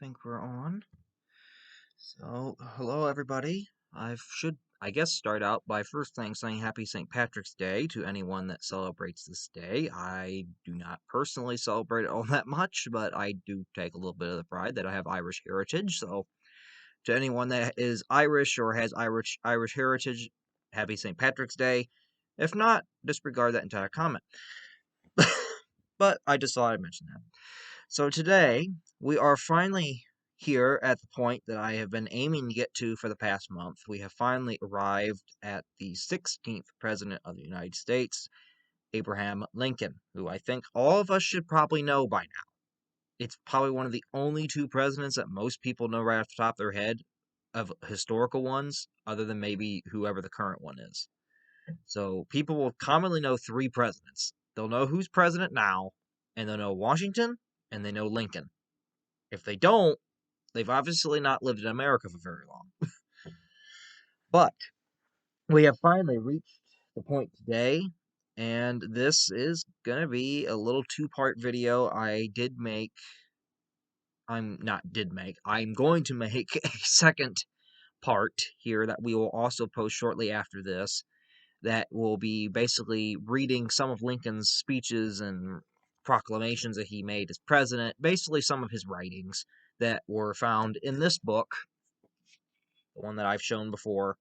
think we're on. So, hello everybody. I guess, start out by first thing saying Happy St. Patrick's Day to anyone that celebrates this day. I do not personally celebrate it all that much, but I do take a little bit of the pride that I have Irish heritage. So, to anyone that is Irish or has Irish heritage, Happy St. Patrick's Day. If not, disregard that entire comment. But I just thought I'd mention that. So today, we are finally here at the point that I have been aiming to get to for the past month. We have finally arrived at the 16th President of the United States, Abraham Lincoln, who I think all of us should probably know by now. It's probably one of the only two presidents that most people know right off the top of their head of historical ones, other than maybe whoever the current one is. So people will commonly know three presidents. They'll know who's president now, and they'll know Washington, and they know Lincoln. If they don't, they've obviously not lived in America for very long. But we have finally reached the point today, and this is going to be a little two-part video I'm going to make a second part here that we will also post shortly after this that will be basically reading some of Lincoln's speeches and proclamations that he made as president, basically some of his writings that were found in this book, the one that I've shown before,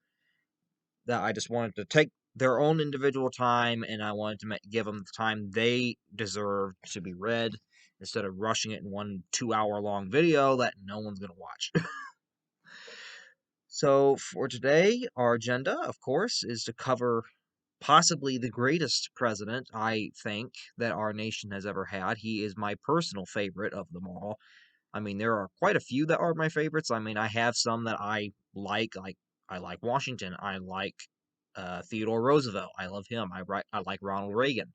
that I just wanted to take their own individual time, and I wanted to give them the time they deserve to be read, instead of rushing it in one 2-hour long video that no one's going to watch. So for today, our agenda, of course, is to cover possibly the greatest president, I think, that our nation has ever had. He is my personal favorite of them all. I mean, there are quite a few that are my favorites. I mean, I have some that I like I like Washington. I like Theodore Roosevelt. I love him. I like Ronald Reagan.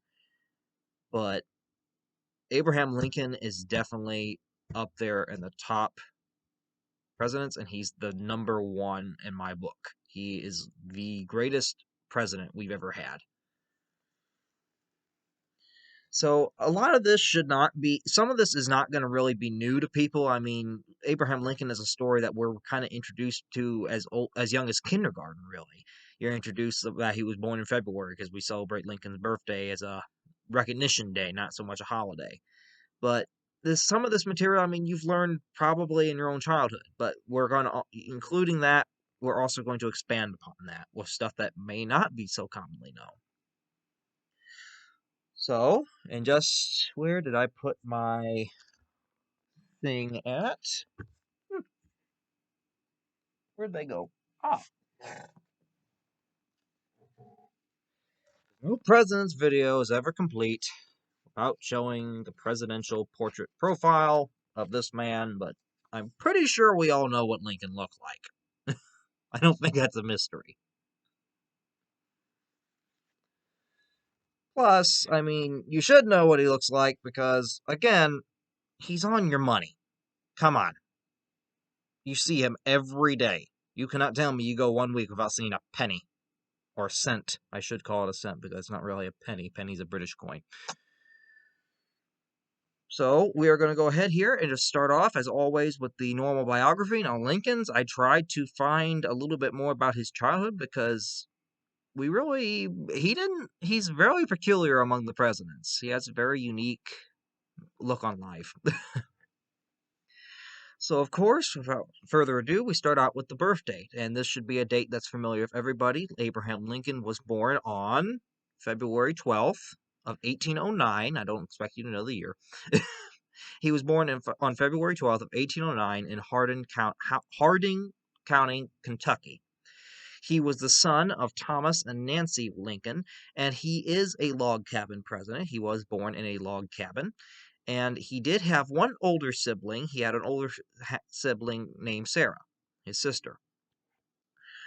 But Abraham Lincoln is definitely up there in the top presidents, and he's the number one in my book. He is the greatest president we've ever had. So a lot of this should not be, some of this is not going to really be new to people. I mean, Abraham Lincoln is a story that we're kind of introduced to as young as kindergarten, really. You're introduced that he was born in February because we celebrate Lincoln's birthday as a recognition day, not so much a holiday. But some of this material, I mean, you've learned probably in your own childhood, but we're going to, including that, we're also going to expand upon that with stuff that may not be so commonly known. So, and just where did I put my thing at? Where'd they go? Ah. No president's video is ever complete without showing the presidential portrait profile of this man, but I'm pretty sure we all know what Lincoln looked like. I don't think that's a mystery. Plus, I mean, you should know what he looks like because, again, he's on your money. Come on. You see him every day. You cannot tell me you go 1 week without seeing a penny. Or cent. I should call it a cent because it's not really a penny. Penny's a British coin. So we are going to go ahead here and just start off, as always, with the normal biography. Now, Lincoln's, I tried to find a little bit more about his childhood because he's very peculiar among the presidents. He has a very unique look on life. So, of course, without further ado, we start out with the birth date. And this should be a date that's familiar with everybody. Abraham Lincoln was born on February 12th of 1809. I don't expect you to know the year. He was born on February 12th of 1809 in Harding County, Kentucky. He was the son of Thomas and Nancy Lincoln, and he is a log cabin president. He was born in a log cabin. And he did have one older sibling. He had an older sibling named Sarah, his sister.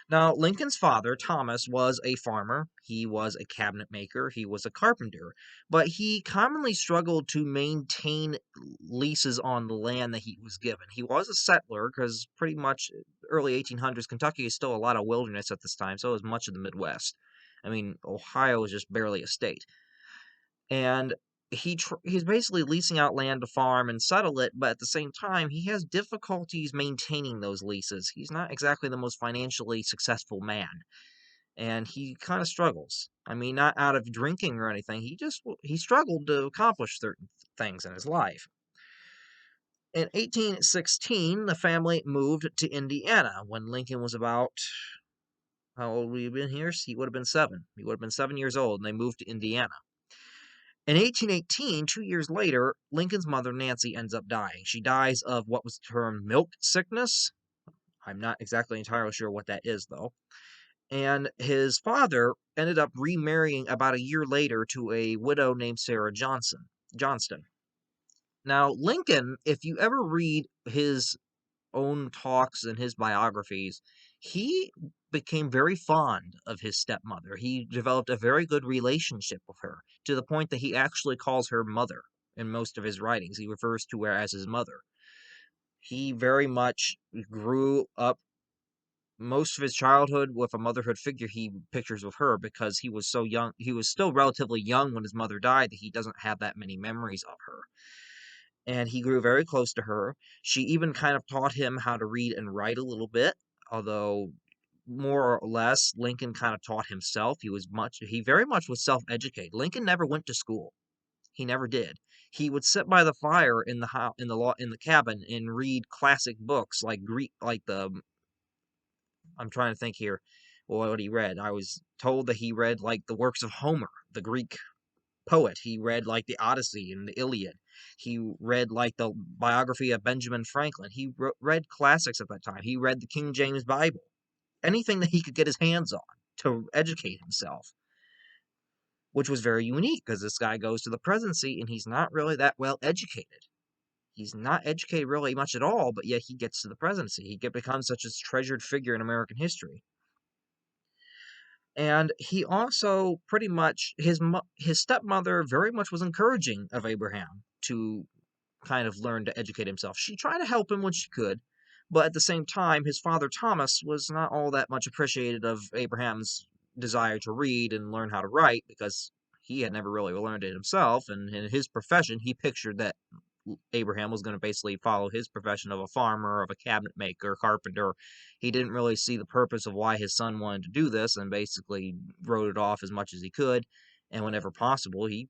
Now, Lincoln's father, Thomas, was a farmer. He was a cabinet maker. He was a carpenter. But he commonly struggled to maintain leases on the land that he was given. He was a settler because pretty much early 1800s, Kentucky is still a lot of wilderness at this time. So is much of the Midwest. I mean, Ohio is just barely a state. And he's basically leasing out land to farm and settle it, but at the same time, he has difficulties maintaining those leases. He's not exactly the most financially successful man, and he kind of struggles. I mean, not out of drinking or anything. He struggled to accomplish certain things in his life. In 1816, the family moved to Indiana when Lincoln was about, how old would he have been here? He would have been 7. He would have been 7 years old, and they moved to Indiana. In 1818, 2 years later, Lincoln's mother, Nancy, ends up dying. She dies of what was termed milk sickness. I'm not exactly entirely sure what that is, though. And his father ended up remarrying about a year later to a widow named Sarah Johnston. Now, Lincoln, if you ever read his own talks and his biographies, he became very fond of his stepmother. He developed a very good relationship with her to the point that he actually calls her mother in most of his writings. He refers to her as his mother. He very much grew up most of his childhood with a motherhood figure he pictures with her because he was so young. He was still relatively young when his mother died that he doesn't have that many memories of her. And he grew very close to her. She even kind of taught him how to read and write a little bit, although more or less Lincoln kind of taught himself. He very much was self-educated. Lincoln never went to school. He never did. He would sit by the fire in the house, in the cabin and read classic books like Greek, like the I'm trying to think here what he read. I was told that he read like the works of Homer, the Greek poet. He read like the Odyssey and the Iliad. He read like the biography of Benjamin Franklin. He read classics at that time. He read the King James Bible. Anything that he could get his hands on to educate himself, which was very unique because this guy goes to the presidency and he's not really that well educated. He's not educated really much at all, but yet he gets to the presidency. He becomes such a treasured figure in American history. And he also pretty much his stepmother very much was encouraging of Abraham to kind of learn to educate himself. She tried to help him when she could, but at the same time, his father Thomas was not all that much appreciated of Abraham's desire to read and learn how to write because he had never really learned it himself, and in his profession, he pictured that Abraham was going to basically follow his profession of a farmer, of a cabinet maker, carpenter. He didn't really see the purpose of why his son wanted to do this and basically wrote it off as much as he could. And whenever possible, he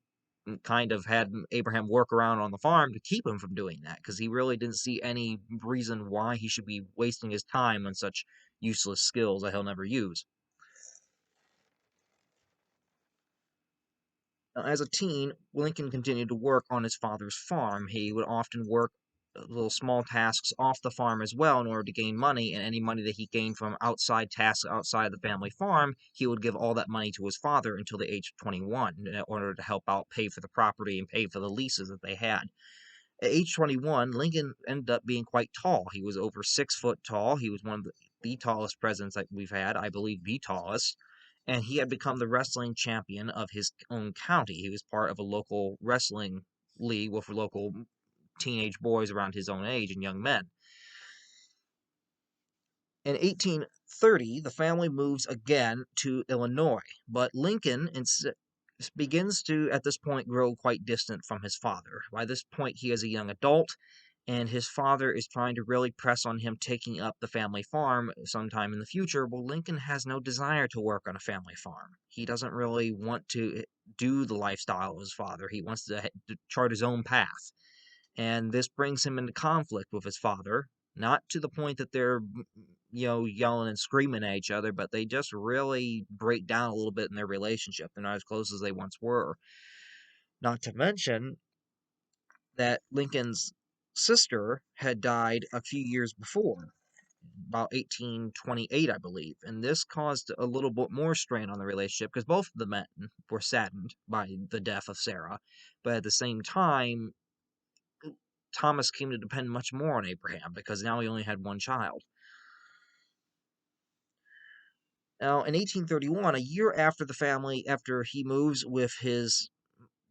kind of had Abraham work around on the farm to keep him from doing that because he really didn't see any reason why he should be wasting his time on such useless skills that he'll never use. Now, as a teen, Lincoln continued to work on his father's farm. He would often work little small tasks off the farm as well in order to gain money, and any money that he gained from outside tasks outside the family farm, he would give all that money to his father until the age of 21 in order to help out pay for the property and pay for the leases that they had. At age 21, Lincoln ended up being quite tall. He was over 6 foot tall. He was one of the tallest presidents that we've had, I believe the tallest. And he had become the wrestling champion of his own county. He was part of a local wrestling league with local teenage boys around his own age and young men. In 1830, the family moves again to Illinois, but Lincoln begins to, at this point, grow quite distant from his father. By this point, he is a young adult, and his father is trying to really press on him taking up the family farm sometime in the future. Well, Lincoln has no desire to work on a family farm. He doesn't really want to do the lifestyle of his father. He wants to chart his own path. And this brings him into conflict with his father, not to the point that they're, yelling and screaming at each other, but they just really break down a little bit in their relationship. They're not as close as they once were. Not to mention that Lincoln's sister had died a few years before, about 1828, I believe, and this caused a little bit more strain on the relationship because both of the men were saddened by the death of Sarah, but at the same time, Thomas came to depend much more on Abraham because now he only had one child. Now, in 1831, a year after he moves with his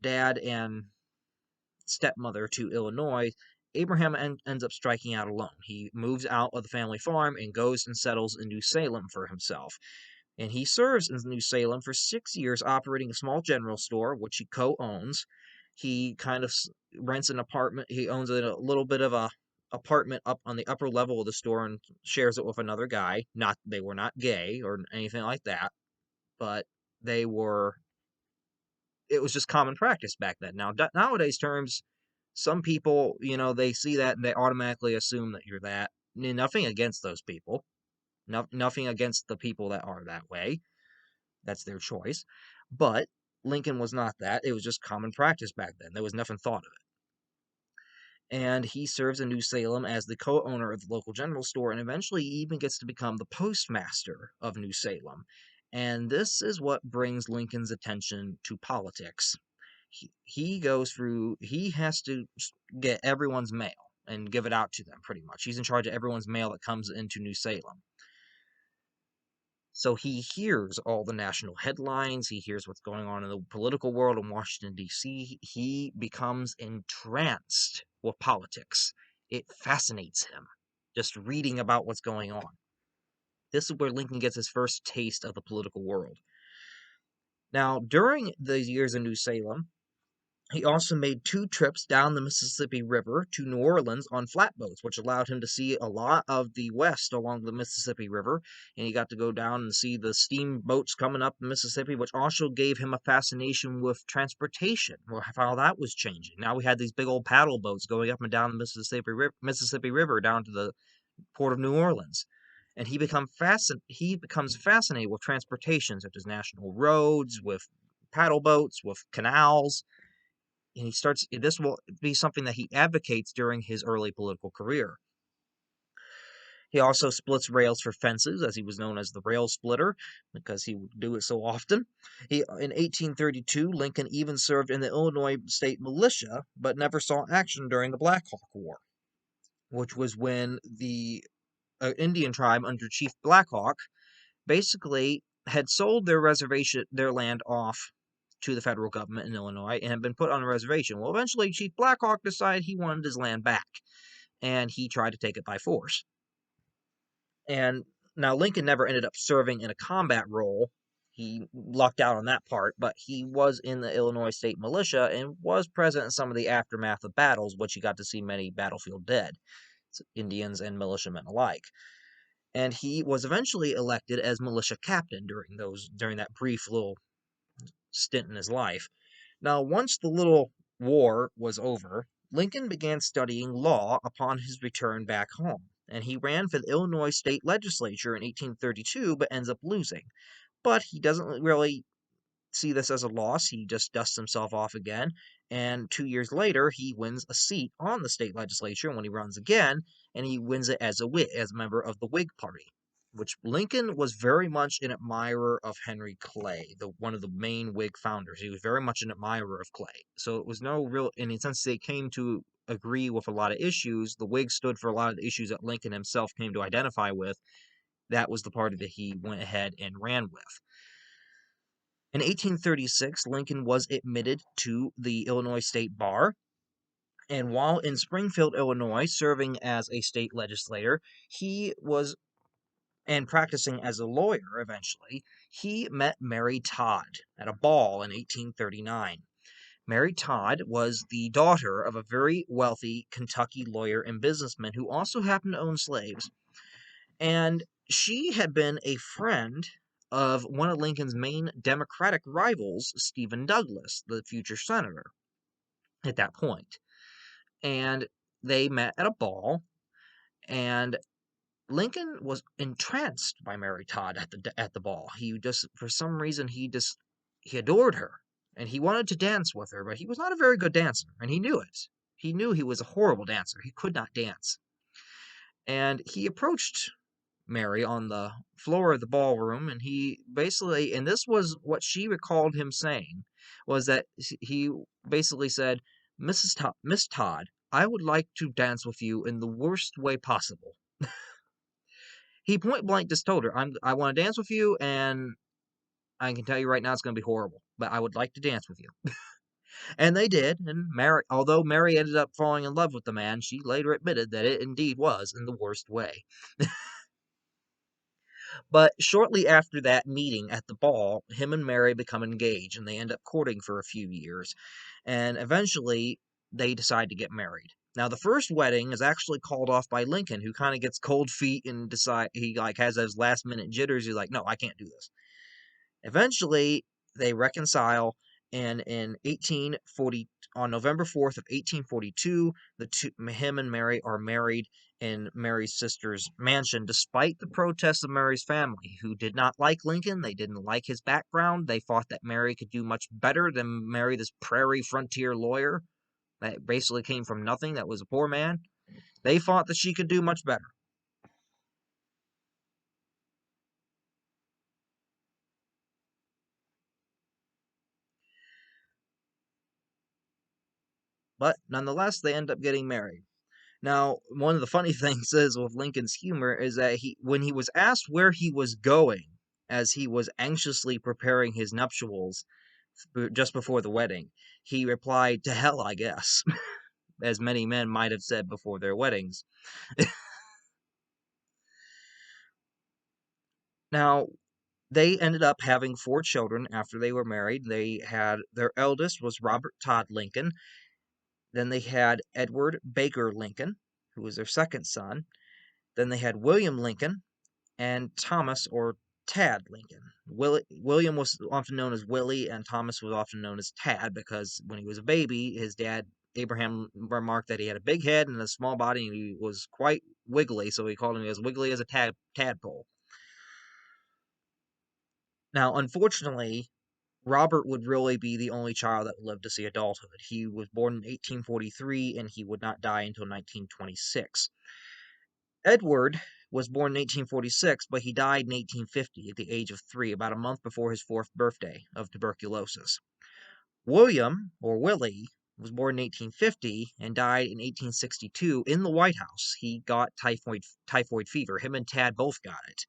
dad and stepmother to Illinois, Abraham ends up striking out alone. He moves out of the family farm and goes and settles in New Salem for himself. And he serves in New Salem for 6 years, operating a small general store, which he co owns. He kind of rents an apartment. He owns a little bit of a apartment up on the upper level of the store and shares it with another guy. Not they were not gay or anything like that, but they were. It was just common practice back then. Now nowadays terms, some people, they see that and they automatically assume that you're that. Nothing against those people. Nothing against the people that are that way. That's their choice. But Lincoln was not that. It was just common practice back then. There was nothing thought of it. And he serves in New Salem as the co-owner of the local general store, and eventually he even gets to become the postmaster of New Salem. And this is what brings Lincoln's attention to politics. He goes through, he has to get everyone's mail and give it out to them pretty much. He's in charge of everyone's mail that comes into New Salem. So he hears all the national headlines. He hears what's going on in the political world in Washington, D.C. He becomes entranced with politics. It fascinates him just reading about what's going on. This is where Lincoln gets his first taste of the political world. Now, during the years in New Salem, he also made 2 trips down the Mississippi River to New Orleans on flatboats, which allowed him to see a lot of the West along the Mississippi River. And he got to go down and see the steamboats coming up the Mississippi, which also gave him a fascination with transportation, how that was changing. Now we had these big old paddle boats going up and down the Mississippi River down to the port of New Orleans. And he becomes fascinated with transportation, such as national roads, with paddle boats, with canals, and this will be something that he advocates during his early political career. He also splits rails for fences, as he was known as the rail splitter, because he would do it so often. In 1832, Lincoln even served in the Illinois state militia, but never saw action during the Black Hawk War, which was when the Indian tribe under Chief Black Hawk basically had sold their land off to the federal government in Illinois and had been put on a reservation. Well, eventually Chief Black Hawk decided he wanted his land back, and he tried to take it by force. And now Lincoln never ended up serving in a combat role. He lucked out on that part, but he was in the Illinois State Militia and was present in some of the aftermath of battles, which he got to see many battlefield dead, Indians and militiamen alike. And he was eventually elected as militia captain during that brief little stint in his life. Now, once the little war was over, Lincoln began studying law upon his return back home, and he ran for the Illinois state legislature in 1832, but ends up losing. But he doesn't really see this as a loss. He just dusts himself off again, and 2 years later, he wins a seat on the state legislature when he runs again, and he wins it as a member of the Whig Party, which Lincoln was very much an admirer of Henry Clay, one of the main Whig founders. He was very much an admirer of Clay. So it was no real, in a sense, they came to agree with a lot of issues. The Whigs stood for a lot of the issues that Lincoln himself came to identify with. That was the party that he went ahead and ran with. In 1836, Lincoln was admitted to the Illinois State Bar, and while in Springfield, Illinois, serving as a state legislator, he was and practicing as a lawyer eventually, he met Mary Todd at a ball in 1839. Mary Todd was the daughter of a very wealthy Kentucky lawyer and businessman who also happened to own slaves. And she had been a friend of one of Lincoln's main Democratic rivals, Stephen Douglas, the future senator, at that point. And they met at a ball, and Lincoln was entranced by Mary Todd at the ball. He just, for some reason, he adored her, and he wanted to dance with her, but he was not a very good dancer, and he knew it. He knew he was a horrible dancer. He could not dance. And he approached Mary on the floor of the ballroom, and and this was what she recalled him saying, was that he basically said, Miss Todd, I would like to dance with you in the worst way possible. He point blank just told her, I want to dance with you, and I can tell you right now it's going to be horrible, but I would like to dance with you. And they did, and although Mary ended up falling in love with the man, she later admitted that it indeed was in the worst way. But shortly after that meeting at the ball, him and Mary become engaged, and they end up courting for a few years. And eventually, they decide to get married. Now, the first wedding is actually called off by Lincoln, who kind of gets cold feet and decide he like has those last minute jitters. He's like, "No, I can't do this." Eventually, they reconcile, and in 1840, on November 4th of 1842, him and Mary are married in Mary's sister's mansion, despite the protests of Mary's family, who did not like Lincoln. They didn't like his background. They thought that Mary could do much better than marry this prairie frontier lawyer that basically came from nothing, that was a poor man. They thought that she could do much better. But nonetheless, they end up getting married. Now, one of the funny things is with Lincoln's humor is that when he was asked where he was going, as he was anxiously preparing his nuptials just before the wedding, he replied, "To hell, I guess," as many men might have said before their weddings. Now, they ended up having 4 children after they were married. They had their eldest was Robert Todd Lincoln. Then they had Edward Baker Lincoln, who was their second son. Then they had William Lincoln and Thomas or Tad Lincoln. William was often known as Willie, and Thomas was often known as Tad because when he was a baby, his dad, Abraham, remarked that he had a big head and a small body, and he was quite wiggly, so he called him as wiggly as a tadpole. Now, unfortunately, Robert would really be the only child that would live to see adulthood. He was born in 1843, and he would not die until 1926. Edward was born in 1846, but he died in 1850 at the age of 3, about a month before his 4th birthday of tuberculosis. William, or Willie, was born in 1850 and died in 1862 in the White House. He got typhoid fever. Him and Tad both got it.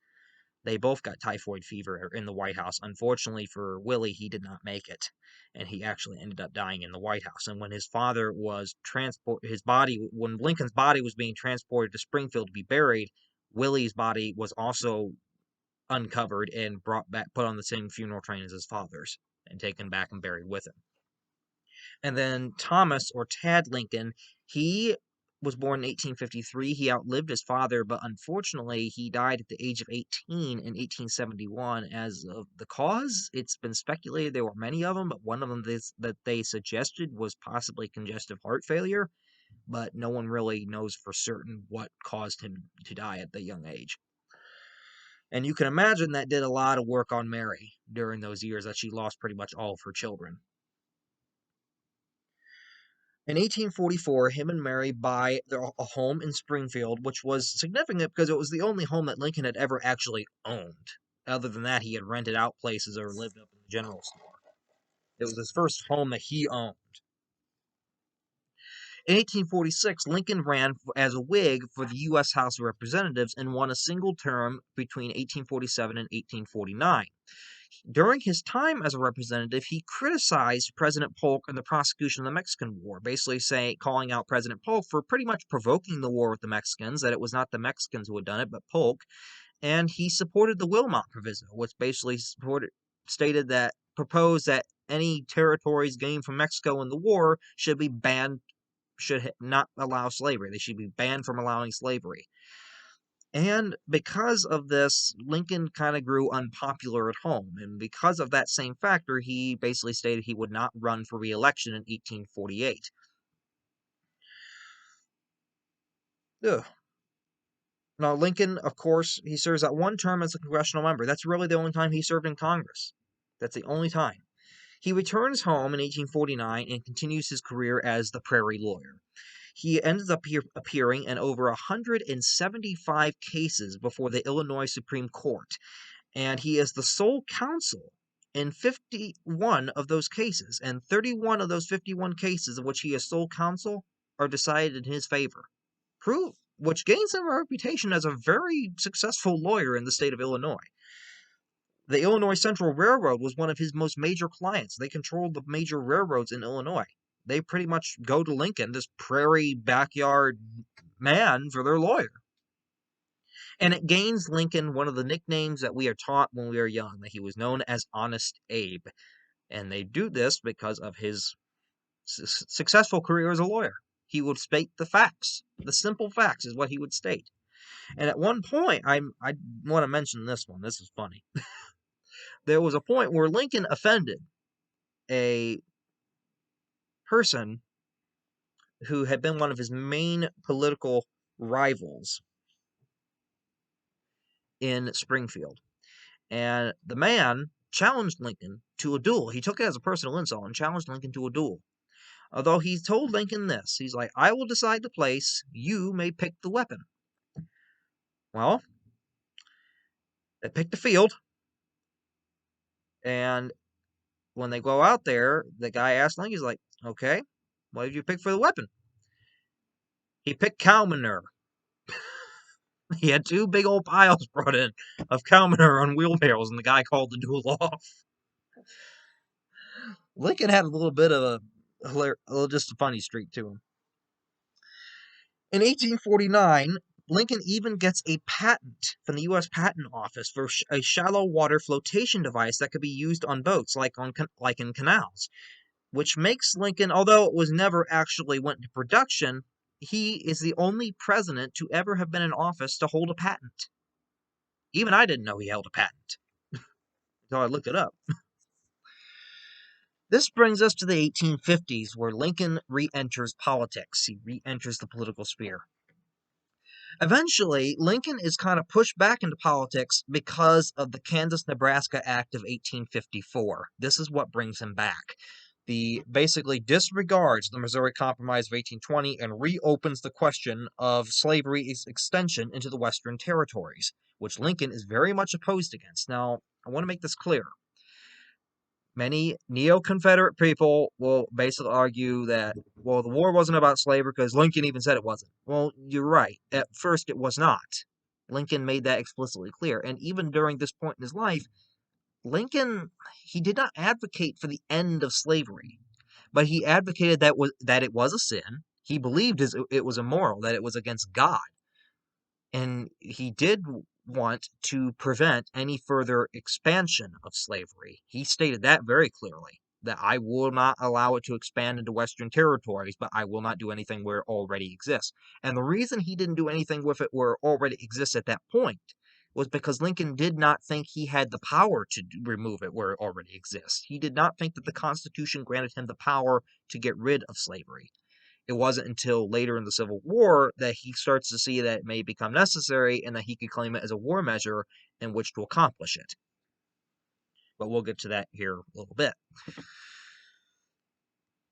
They both got typhoid fever in the White House. Unfortunately for Willie, he did not make it, and he actually ended up dying in the White House. And when his father was when Lincoln's body was being transported to Springfield to be buried, Willie's body was also uncovered and brought back, put on the same funeral train as his father's, and taken back and buried with him. And then Thomas, or Tad Lincoln, he was born in 1853. He outlived his father, but unfortunately, he died at the age of 18 in 1871. As of the cause, it's been speculated there were many of them, but one of them that they suggested was possibly congestive heart failure, but no one really knows for certain what caused him to die at that young age. And you can imagine that did a lot of work on Mary during those years that she lost pretty much all of her children. In 1844, him and Mary buy a home in Springfield, which was significant because it was the only home that Lincoln had ever actually owned. Other than that, he had rented out places or lived up in the general store. It was his first home that he owned. In 1846, Lincoln ran as a Whig for the U.S. House of Representatives and won a single term between 1847 and 1849. During his time as a representative, he criticized President Polk and the prosecution of the Mexican War, basically calling out President Polk for pretty much provoking the war with the Mexicans, that it was not the Mexicans who had done it, but Polk. And he supported the Wilmot Proviso, which basically proposed that any territories gained from Mexico in the war should be banned, should not allow slavery. They should be banned from allowing slavery. And because of this, Lincoln kind of grew unpopular at home. And because of that same factor, he basically stated he would not run for re-election in 1848. Ugh. Now, Lincoln, of course, he serves that one term as a congressional member. That's really the only time he served in Congress. That's the only time. He returns home in 1849 and continues his career as the prairie lawyer. He ends up appearing in over 175 cases before the Illinois Supreme Court, and he is the sole counsel in 51 of those cases, and 31 of those 51 cases of which he is sole counsel are decided in his favor. Which gains him a reputation as a very successful lawyer in the state of Illinois. The Illinois Central Railroad was one of his most major clients. They controlled the major railroads in Illinois. They pretty much go to Lincoln, this prairie backyard man, for their lawyer. And it gains Lincoln one of the nicknames that we are taught when we are young, that he was known as Honest Abe. And they do this because of his successful career as a lawyer. He would state the facts. The simple facts is what he would state. And at one point, I want to mention this one. This is funny. There was a point where Lincoln offended a person who had been one of his main political rivals in Springfield. And the man challenged Lincoln to a duel. He took it as a personal insult and challenged Lincoln to a duel. Although he told Lincoln this, he's like, I will decide the place, you may pick the weapon. Well, they picked the field, and when they go out there, the guy asked Lincoln, he's like, okay, what did you pick for the weapon? He picked cow manure. He had two big old piles brought in of cow manure on wheelbarrows, and the guy called the duel off. Lincoln had a little bit of just a funny streak to him. In 1849, Lincoln even gets a patent from the U.S. Patent Office for a shallow water flotation device that could be used on boats, like in canals, which makes Lincoln, although it was never actually went into production, he is the only president to ever have been in office to hold a patent. Even I didn't know he held a patent until I looked it up. This brings us to the 1850s, where Lincoln re-enters politics. He re-enters the political sphere. Eventually, Lincoln is kind of pushed back into politics because of the Kansas-Nebraska Act of 1854. This is what brings him back. The basically disregards the Missouri Compromise of 1820 and reopens the question of slavery's extension into the Western territories, which Lincoln is very much opposed against. Now, I want to make this clear. Many neo-Confederate people will basically argue that, well, the war wasn't about slavery because Lincoln even said it wasn't. Well, you're right. At first, it was not. Lincoln made that explicitly clear. And even during this point in his life, Lincoln, he did not advocate for the end of slavery, but he advocated that it was a sin. He believed it was immoral, that it was against God. And he did want to prevent any further expansion of slavery. He stated that very clearly, that I will not allow it to expand into Western territories, but I will not do anything where it already exists. And the reason he didn't do anything with it where it already exists at that point was because Lincoln did not think he had the power to remove it where it already exists. He did not think that the Constitution granted him the power to get rid of slavery. It wasn't until later in the Civil War that he starts to see that it may become necessary and that he could claim it as a war measure in which to accomplish it. But we'll get to that here a little bit.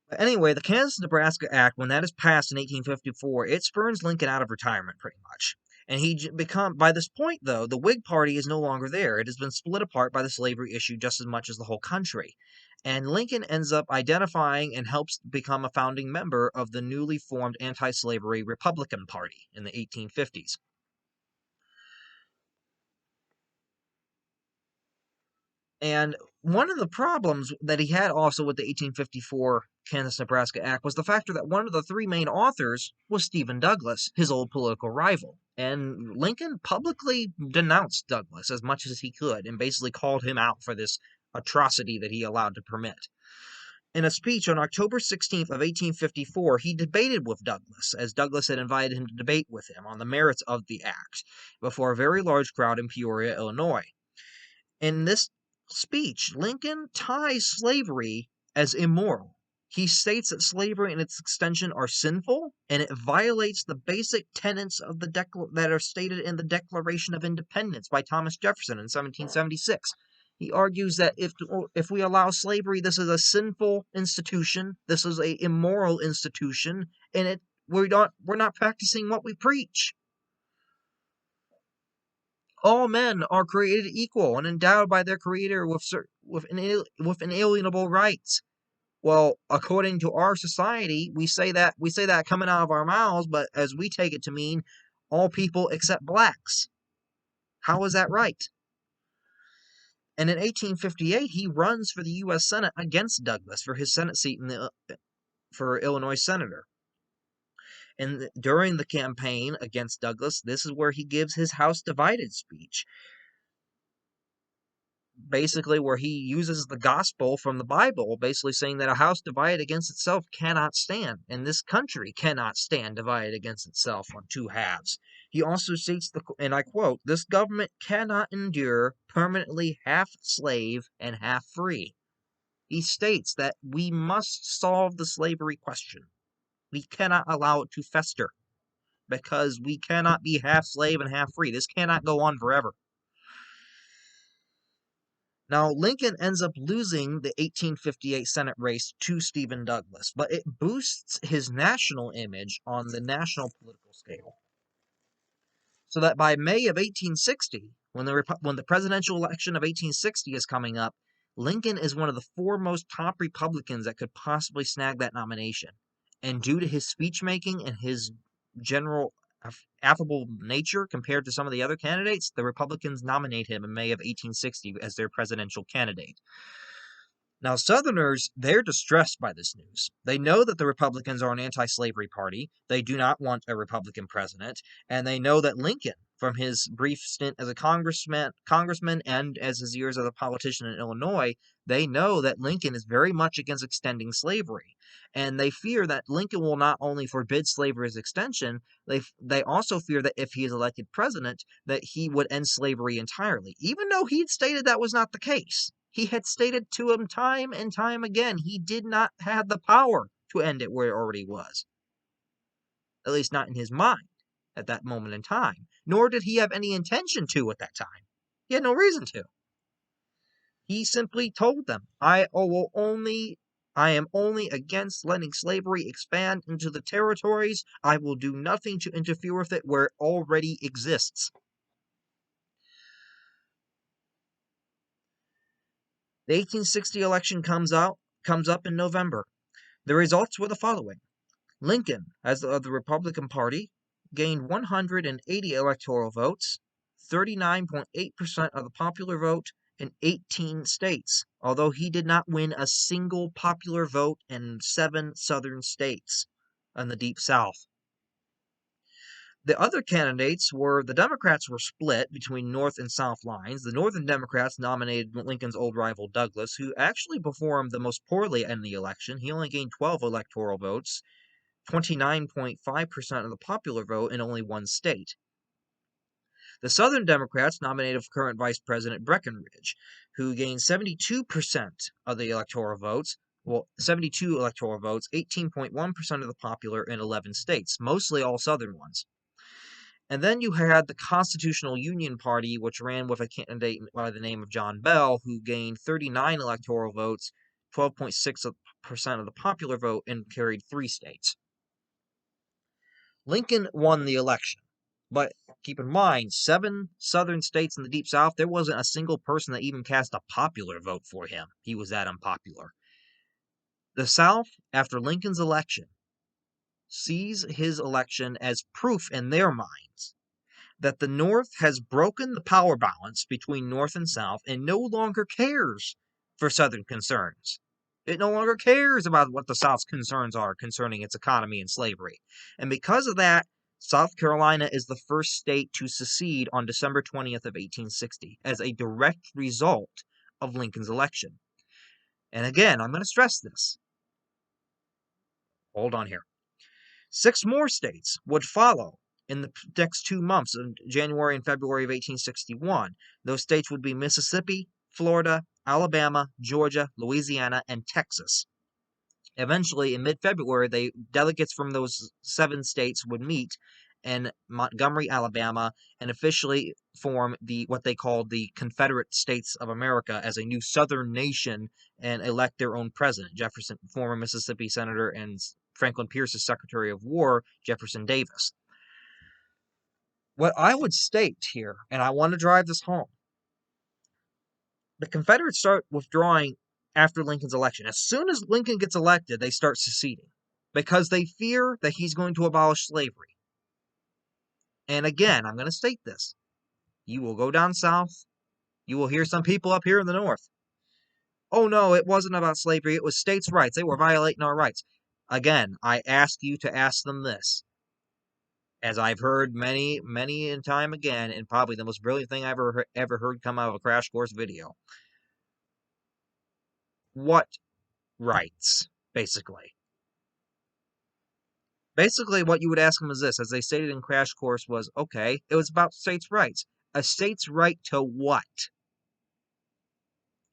But anyway, the Kansas-Nebraska Act, when that is passed in 1854, it spurns Lincoln out of retirement pretty much. And by this point, though, the Whig Party is no longer there. It has been split apart by the slavery issue just as much as the whole country. And Lincoln ends up identifying and helps become a founding member of the newly formed anti-slavery Republican Party in the 1850s. And one of the problems that he had also with the 1854 Kansas-Nebraska Act was the factor that one of the three main authors was Stephen Douglas, his old political rival. And Lincoln publicly denounced Douglas as much as he could and basically called him out for this atrocity that he allowed to permit. In a speech on October 16th of 1854, he debated with Douglas, as Douglas had invited him to debate with him on the merits of the act, before a very large crowd in Peoria, Illinois. In this speech, Lincoln ties slavery as immoral. He states that slavery and its extension are sinful, and it violates the basic tenets of that are stated in the Declaration of Independence by Thomas Jefferson in 1776. He argues that if we allow slavery, this is a sinful institution, this is a immoral institution, and we're not practicing what we preach. All men are created equal and endowed by their Creator with inalienable rights. Well, according to our society, we say that coming out of our mouths, but as we take it to mean all people except blacks. How is that right? And in 1858, he runs for the U.S. Senate against Douglas for his Senate seat for Illinois senator. And during the campaign against Douglas, this is where he gives his House Divided speech, basically where he uses the gospel from the Bible, basically saying that a house divided against itself cannot stand, and this country cannot stand divided against itself on two halves. He also states, and I quote, "This government cannot endure permanently half slave and half free." He states that we must solve the slavery question. We cannot allow it to fester, because we cannot be half slave and half free. This cannot go on forever. Now, Lincoln ends up losing the 1858 Senate race to Stephen Douglas, but it boosts his national image on the national political scale. So that by May of 1860, when the presidential election of 1860 is coming up, Lincoln is one of the foremost top Republicans that could possibly snag that nomination. And due to his speech making and his general affable nature compared to some of the other candidates, the Republicans nominate him in May of 1860 as their presidential candidate. Now, Southerners, they're distressed by this news. They know that the Republicans are an anti-slavery party. They do not want a Republican president. And they know that Lincoln, from his brief stint as a congressman and as his years as a politician in Illinois, they know that Lincoln is very much against extending slavery. And they fear that Lincoln will not only forbid slavery's extension, they also fear that if he is elected president, that he would end slavery entirely, even though he had stated that was not the case. He had stated to him time and time again he did not have the power to end it where it already was. At least not in his mind at that moment in time. Nor did he have any intention to at that time. He had no reason to. He simply told them, I am only against letting slavery expand into the territories. I will do nothing to interfere with it where it already exists. The 1860 election comes up in November. The results were the following. Lincoln, as of the Republican Party, gained 180 electoral votes, 39.8% of the popular vote in 18 states, although he did not win a single popular vote in 7 southern states in the Deep South. The other candidates were, the Democrats were split between North and South lines. The Northern Democrats nominated Lincoln's old rival Douglas, who actually performed the most poorly in the election. He only gained 12 electoral votes, 29.5% of the popular vote in only one state. The Southern Democrats nominated current Vice President Breckinridge, who gained 72% of the electoral votes, 72 electoral votes, 18.1% of the popular in 11 states, mostly all Southern ones. And then you had the Constitutional Union Party, which ran with a candidate by the name of John Bell, who gained 39 electoral votes, 12.6% of the popular vote, and carried 3 states. Lincoln won the election, but keep in mind, 7 southern states in the Deep South, there wasn't a single person that even cast a popular vote for him. He was that unpopular. The South, after Lincoln's election, sees his election as proof in their minds that the North has broken the power balance between North and South and no longer cares for Southern concerns. It no longer cares about what the South's concerns are concerning its economy and slavery. And because of that, South Carolina is the first state to secede on December 20th of 1860 as a direct result of Lincoln's election. And again, I'm going to stress this. Hold on here. 6 more states would follow in the next 2 months, in January and February of 1861. Those states would be Mississippi, Florida, Alabama, Georgia, Louisiana, and Texas. Eventually, in mid-February, delegates from those 7 states would meet in Montgomery, Alabama, and officially form what they called the Confederate States of America as a new Southern nation and elect their own president. Jefferson, former Mississippi Senator and Franklin Pierce's Secretary of War, Jefferson Davis. What I would state here, and I want to drive this home, the Confederates start withdrawing after Lincoln's election. As soon as Lincoln gets elected, they start seceding because they fear that he's going to abolish slavery. And again, I'm going to state this. You will go down south. You will hear some people up here in the north. Oh no, it wasn't about slavery. It was states' rights. They were violating our rights. Again, I ask you to ask them this. As I've heard many and time again, and probably the most brilliant thing I've ever heard come out of a crash course video. What rights, basically? Basically, what you would ask them is this, as they stated in Crash Course, was, okay, it was about states' rights. A state's right to what?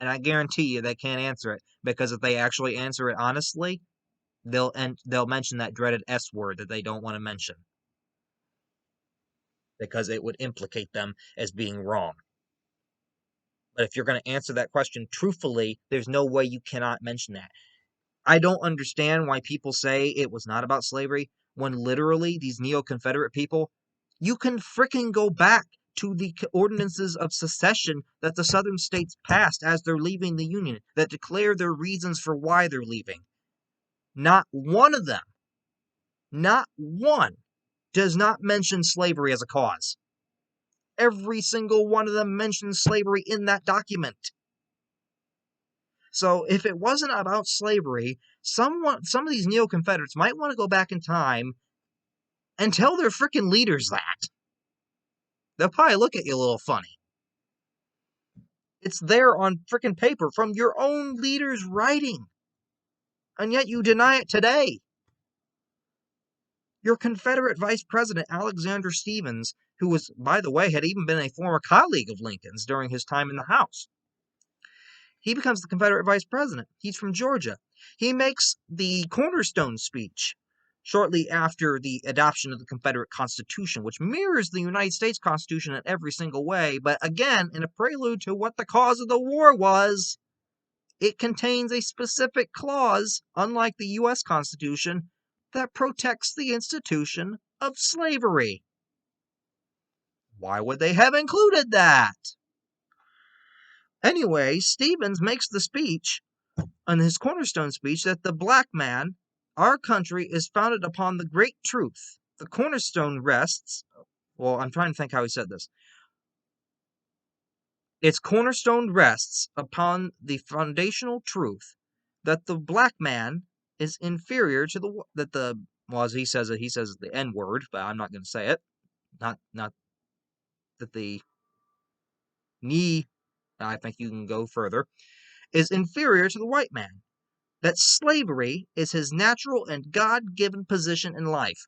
And I guarantee you they can't answer it, because if they actually answer it honestly, they'll mention that dreaded S word that they don't want to mention, because it would implicate them as being wrong. But if you're going to answer that question truthfully, there's no way you cannot mention that. I don't understand why people say it was not about slavery, when literally these neo-Confederate people, you can fricking go back to the ordinances of secession that the southern states passed as they're leaving the Union, that declare their reasons for why they're leaving. Not one of them, not one, does not mention slavery as a cause. Every single one of them mentions slavery in that document. So if it wasn't about slavery, some of these neo-Confederates might want to go back in time and tell their frickin' leaders that. They'll probably look at you a little funny. It's there on frickin' paper from your own leader's writing. And yet you deny it today. Your Confederate Vice President, Alexander Stephens, who was, by the way, had even been a former colleague of Lincoln's during his time in the House, he becomes the Confederate Vice President. He's from Georgia. He makes the cornerstone speech shortly after the adoption of the Confederate Constitution, which mirrors the United States Constitution in every single way, but again, in a prelude to what the cause of the war was, it contains a specific clause, unlike the U.S. Constitution, that protects the institution of slavery. Why would they have included that? Anyway, Stephens makes the speech, in his cornerstone speech, that the black man, our country, is founded upon the great truth. The cornerstone rests, well, I'm trying to think how he said this. Its cornerstone rests upon the foundational truth that the black man is inferior to well, as he says it, he says the N word, but I'm not going to say it. Not that the knee, I think you can go further, is inferior to the white man. That slavery is his natural and God-given position in life.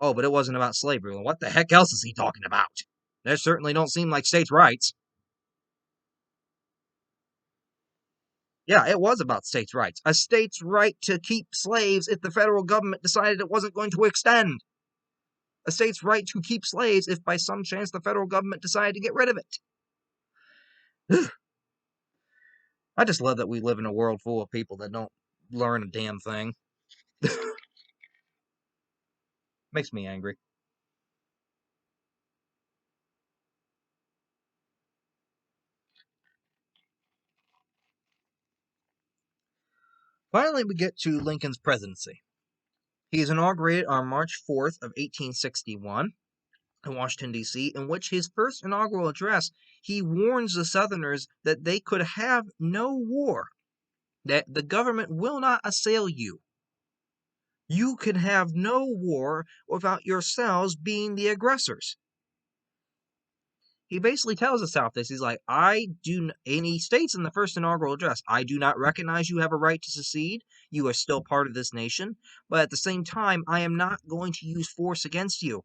Oh, but it wasn't about slavery. Well, what the heck else is he talking about? There certainly don't seem like states' rights. Yeah, it was about states' rights. A state's right to keep slaves if the federal government decided it wasn't going to extend. A state's right to keep slaves if by some chance the federal government decided to get rid of it. I just love that we live in a world full of people that don't learn a damn thing. Makes me angry. Finally, we get to Lincoln's presidency. He is inaugurated on March 4th of 1861 in Washington, D.C., in which his first inaugural address, he warns the Southerners that they could have no war, that the government will not assail you. You can have no war without yourselves being the aggressors. He basically tells the South this. He's like, and he states in the first inaugural address, I do not recognize you have a right to secede. You are still part of this nation. But at the same time, I am not going to use force against you.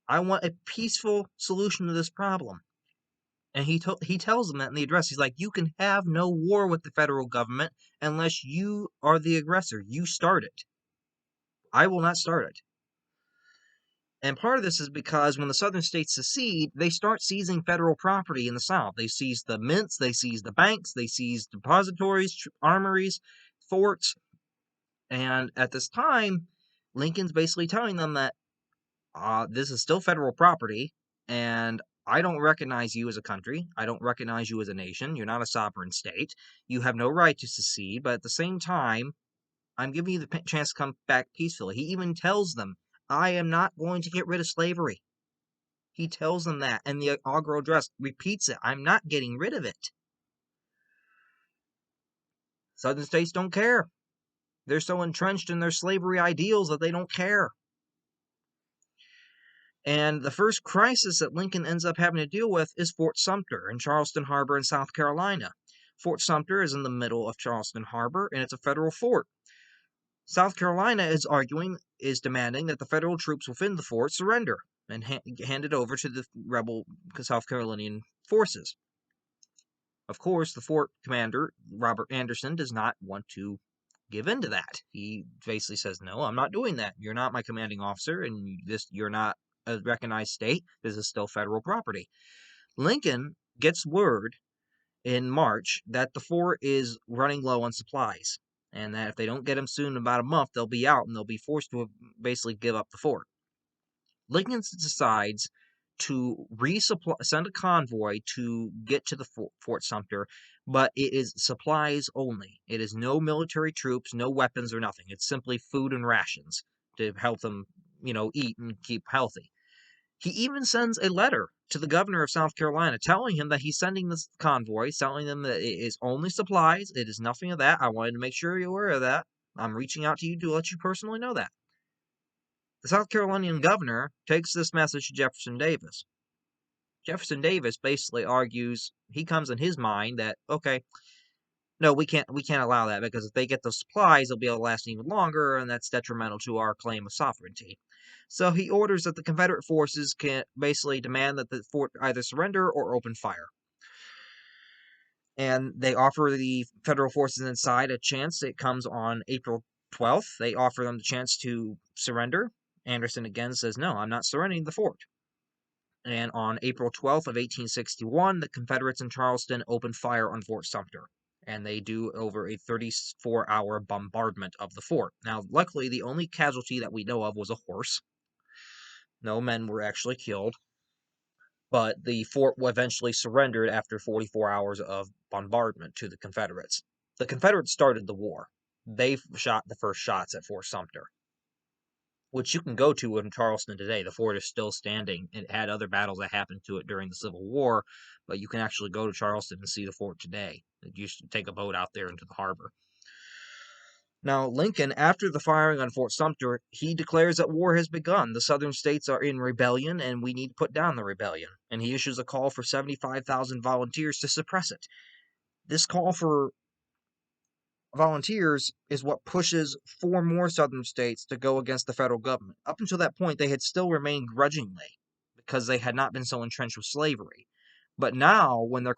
I want a peaceful solution to this problem. And he tells them that in the address. He's like, you can have no war with the federal government unless you are the aggressor. You start it. I will not start it. And part of this is because when the southern states secede, they start seizing federal property in the South. They seize the mints, they seize the banks, they seize depositories, armories, forts. And at this time, Lincoln's basically telling them that this is still federal property, and I don't recognize you as a country. I don't recognize you as a nation. You're not a sovereign state. You have no right to secede, but at the same time, I'm giving you the chance to come back peacefully. He even tells them, I am not going to get rid of slavery. He tells them that, and the inaugural address repeats it. I'm not getting rid of it. Southern states don't care. They're so entrenched in their slavery ideals that they don't care. And the first crisis that Lincoln ends up having to deal with is Fort Sumter in Charleston Harbor in South Carolina. Fort Sumter is in the middle of Charleston Harbor, and it's a federal fort. South Carolina is demanding that the federal troops within the fort surrender and hand it over to the rebel South Carolinian forces. Of course, the fort commander, Robert Anderson, does not want to give in to that. He basically says, "No, I'm not doing that. You're not my commanding officer, and you're not a recognized state. This is still federal property." Lincoln gets word in March that the fort is running low on supplies, and that if they don't get them soon, in about a month, they'll be out and they'll be forced to basically give up the fort. Lincoln decides to send a convoy to get to the Fort Sumter, but it is supplies only. It is no military troops, no weapons or nothing. It's simply food and rations to help them, eat and keep healthy. He even sends a letter to the governor of South Carolina telling him that he's sending this convoy, telling them that it is only supplies. It is nothing of that. I wanted to make sure you're aware of that. I'm reaching out to you to let you personally know that. The South Carolinian governor takes this message to Jefferson Davis. Jefferson Davis basically argues, he comes in his mind that, okay, no, we can't allow that, because if they get those supplies, they'll be able to last even longer, and that's detrimental to our claim of sovereignty. So he orders that the Confederate forces can basically demand that the fort either surrender or open fire. And they offer the federal forces inside a chance. It comes on April 12th. They offer them the chance to surrender. Anderson again says, "No, I'm not surrendering the fort." And on April 12th of 1861, the Confederates in Charleston open fire on Fort Sumter. And they do over a 34-hour bombardment of the fort. Now, luckily, the only casualty that we know of was a horse. No men were actually killed. But the fort eventually surrendered after 44 hours of bombardment to the Confederates. The Confederates started the war. They shot the first shots at Fort Sumter, which you can go to in Charleston today. The fort is still standing. It had other battles that happened to it during the Civil War, but you can actually go to Charleston and see the fort today. You should take a boat out there into the harbor. Now, Lincoln, after the firing on Fort Sumter, he declares that war has begun. The southern states are in rebellion, and we need to put down the rebellion. And he issues a call for 75,000 volunteers to suppress it. This call for volunteers is what pushes 4 more southern states to go against the federal government. Up until that point, they had still remained grudgingly because they had not been so entrenched with slavery. But now, when the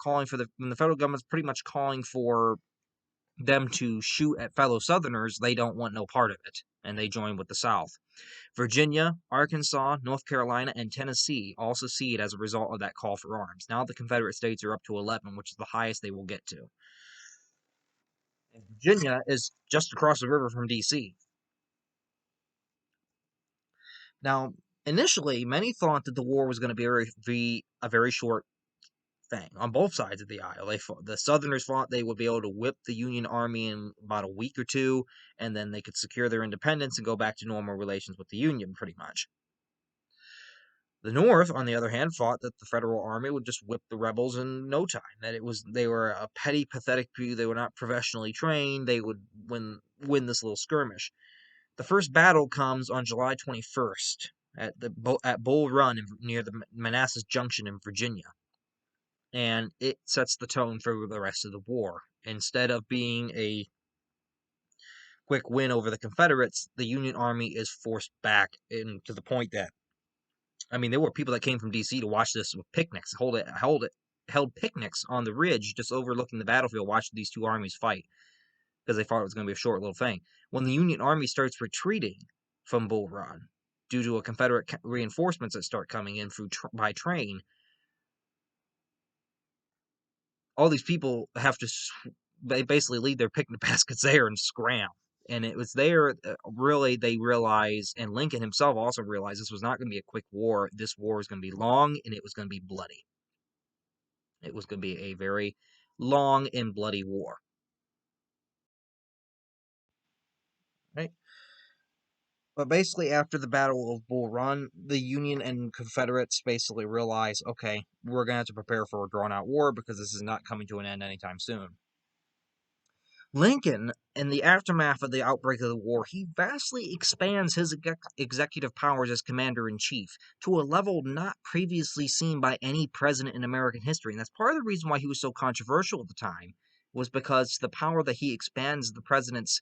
federal government's pretty much calling for them to shoot at fellow Southerners, they don't want no part of it, and they join with the South. Virginia, Arkansas, North Carolina, and Tennessee all secede as a result of that call for arms. Now the Confederate states are up to 11, which is the highest they will get to. And Virginia is just across the river from D.C. Now, initially, many thought that the war was going to be a very short thing on both sides of the aisle. The Southerners thought they would be able to whip the Union Army in about a week or two, and then they could secure their independence and go back to normal relations with the Union, pretty much. The North, on the other hand, thought that the Federal Army would just whip the rebels in no time. That they were a petty, pathetic few. They were not professionally trained. They would win this little skirmish. The first battle comes on July 21st at Bull Run near the Manassas Junction in Virginia. And it sets the tone for the rest of the war. Instead of being a quick win over the Confederates, the Union Army is forced back, and to the point that, there were people that came from D.C. to watch this with picnics, held picnics on the ridge just overlooking the battlefield, watching these two armies fight, because they thought it was going to be a short little thing. When the Union Army starts retreating from Bull Run due to a Confederate reinforcements that start coming in by train, all these people have to basically leave their picnic baskets there and scram. And it was there, really, they realized, and Lincoln himself also realized, this was not going to be a quick war. This war was going to be long, and it was going to be bloody. It was going to be a very long and bloody war. Right? But basically, after the Battle of Bull Run, the Union and Confederates basically realized, okay, we're going to have to prepare for a drawn-out war because this is not coming to an end anytime soon. Lincoln, in the aftermath of the outbreak of the war, he vastly expands his executive powers as commander-in-chief to a level not previously seen by any president in American history. And that's part of the reason why he was so controversial at the time, was because the power that he expands the president's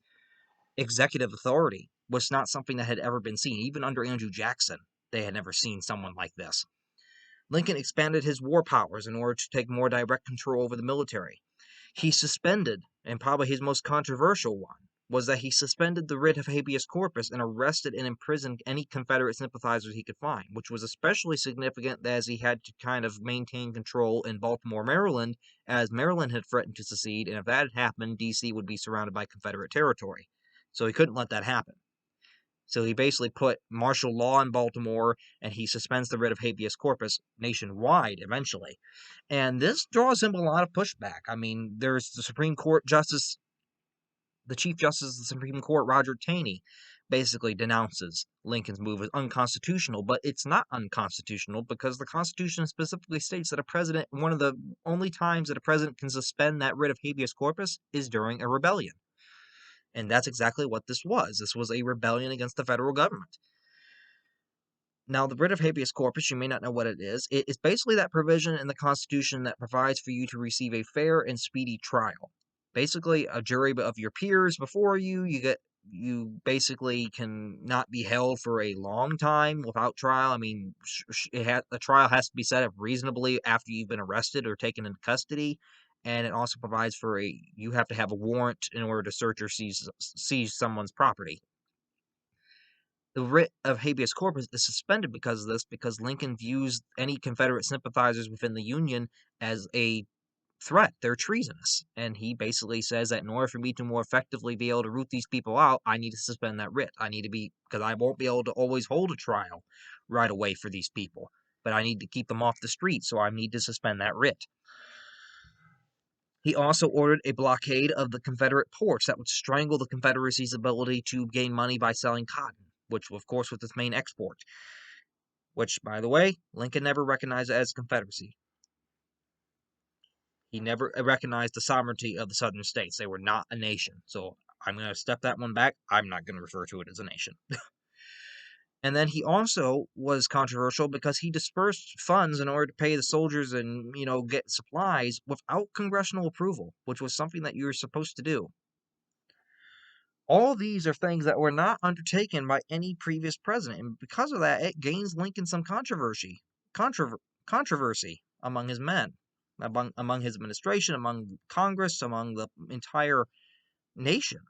executive authority was not something that had ever been seen. Even under Andrew Jackson, they had never seen someone like this. Lincoln expanded his war powers in order to take more direct control over the military. He suspended, and probably his most controversial one, was that he suspended the writ of habeas corpus and arrested and imprisoned any Confederate sympathizers he could find, which was especially significant as he had to kind of maintain control in Baltimore, Maryland, as Maryland had threatened to secede, and if that had happened, D.C. would be surrounded by Confederate territory. So he couldn't let that happen. So he basically put martial law in Baltimore, and he suspends the writ of habeas corpus nationwide eventually. And this draws him a lot of pushback. I mean, there's the Supreme Court Justice, the Chief Justice of the Supreme Court, Roger Taney, basically denounces Lincoln's move as unconstitutional, but it's not unconstitutional because the Constitution specifically states that a president, one of the only times that a president can suspend that writ of habeas corpus is during a rebellion. And that's exactly what this was. This was a rebellion against the federal government. Now, the writ of habeas corpus, you may not know what it is. It is basically that provision in the Constitution that provides for you to receive a fair and speedy trial. Basically, a jury of your peers before you. You basically can not be held for a long time without trial. I mean, the trial has to be set up reasonably after you've been arrested or taken into custody, and it also provides for you have to have a warrant in order to search or seize someone's property. The writ of habeas corpus is suspended because of this, because Lincoln views any Confederate sympathizers within the Union as a threat. They're treasonous. And he basically says that in order for me to more effectively be able to root these people out, I need to suspend that writ. I need to because I won't be able to always hold a trial right away for these people. But I need to keep them off the street, so I need to suspend that writ. He also ordered a blockade of the Confederate ports that would strangle the Confederacy's ability to gain money by selling cotton, which, of course, was its main export. Which, by the way, Lincoln never recognized as Confederacy. He never recognized the sovereignty of the southern states. They were not a nation. So I'm going to step that one back. I'm not going to refer to it as a nation. And then he also was controversial because he dispersed funds in order to pay the soldiers and, get supplies without congressional approval, which was something that you were supposed to do. All these are things that were not undertaken by any previous president, and because of that, it gains Lincoln some controversy among his men, among his administration, among Congress, among the entire nation.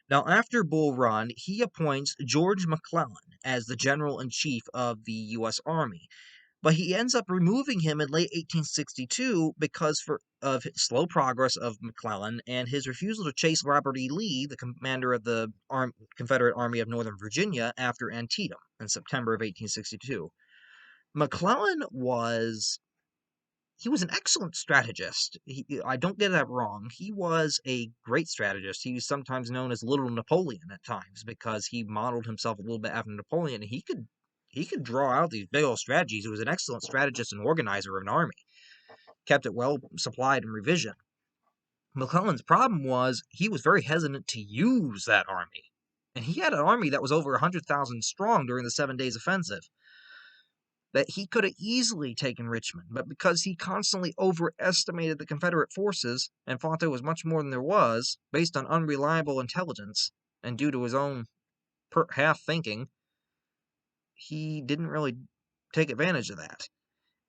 Now, after Bull Run, he appoints George McClellan as the general-in-chief of the U.S. Army. But he ends up removing him in late 1862 because of slow progress of McClellan and his refusal to chase Robert E. Lee, the commander of the Confederate Army of Northern Virginia, after Antietam in September of 1862. McClellan was an excellent strategist. I don't get that wrong. He was a great strategist. He was sometimes known as Little Napoleon at times because he modeled himself a little bit after Napoleon, and he could draw out these big old strategies. He was an excellent strategist and organizer of an army. Kept it well supplied and revision. McClellan's problem was he was very hesitant to use that army. And he had an army that was over 100,000 strong during the 7 Days Offensive that he could have easily taken Richmond, but because he constantly overestimated the Confederate forces and thought there was much more than there was, based on unreliable intelligence, and due to his own half thinking, he didn't really take advantage of that.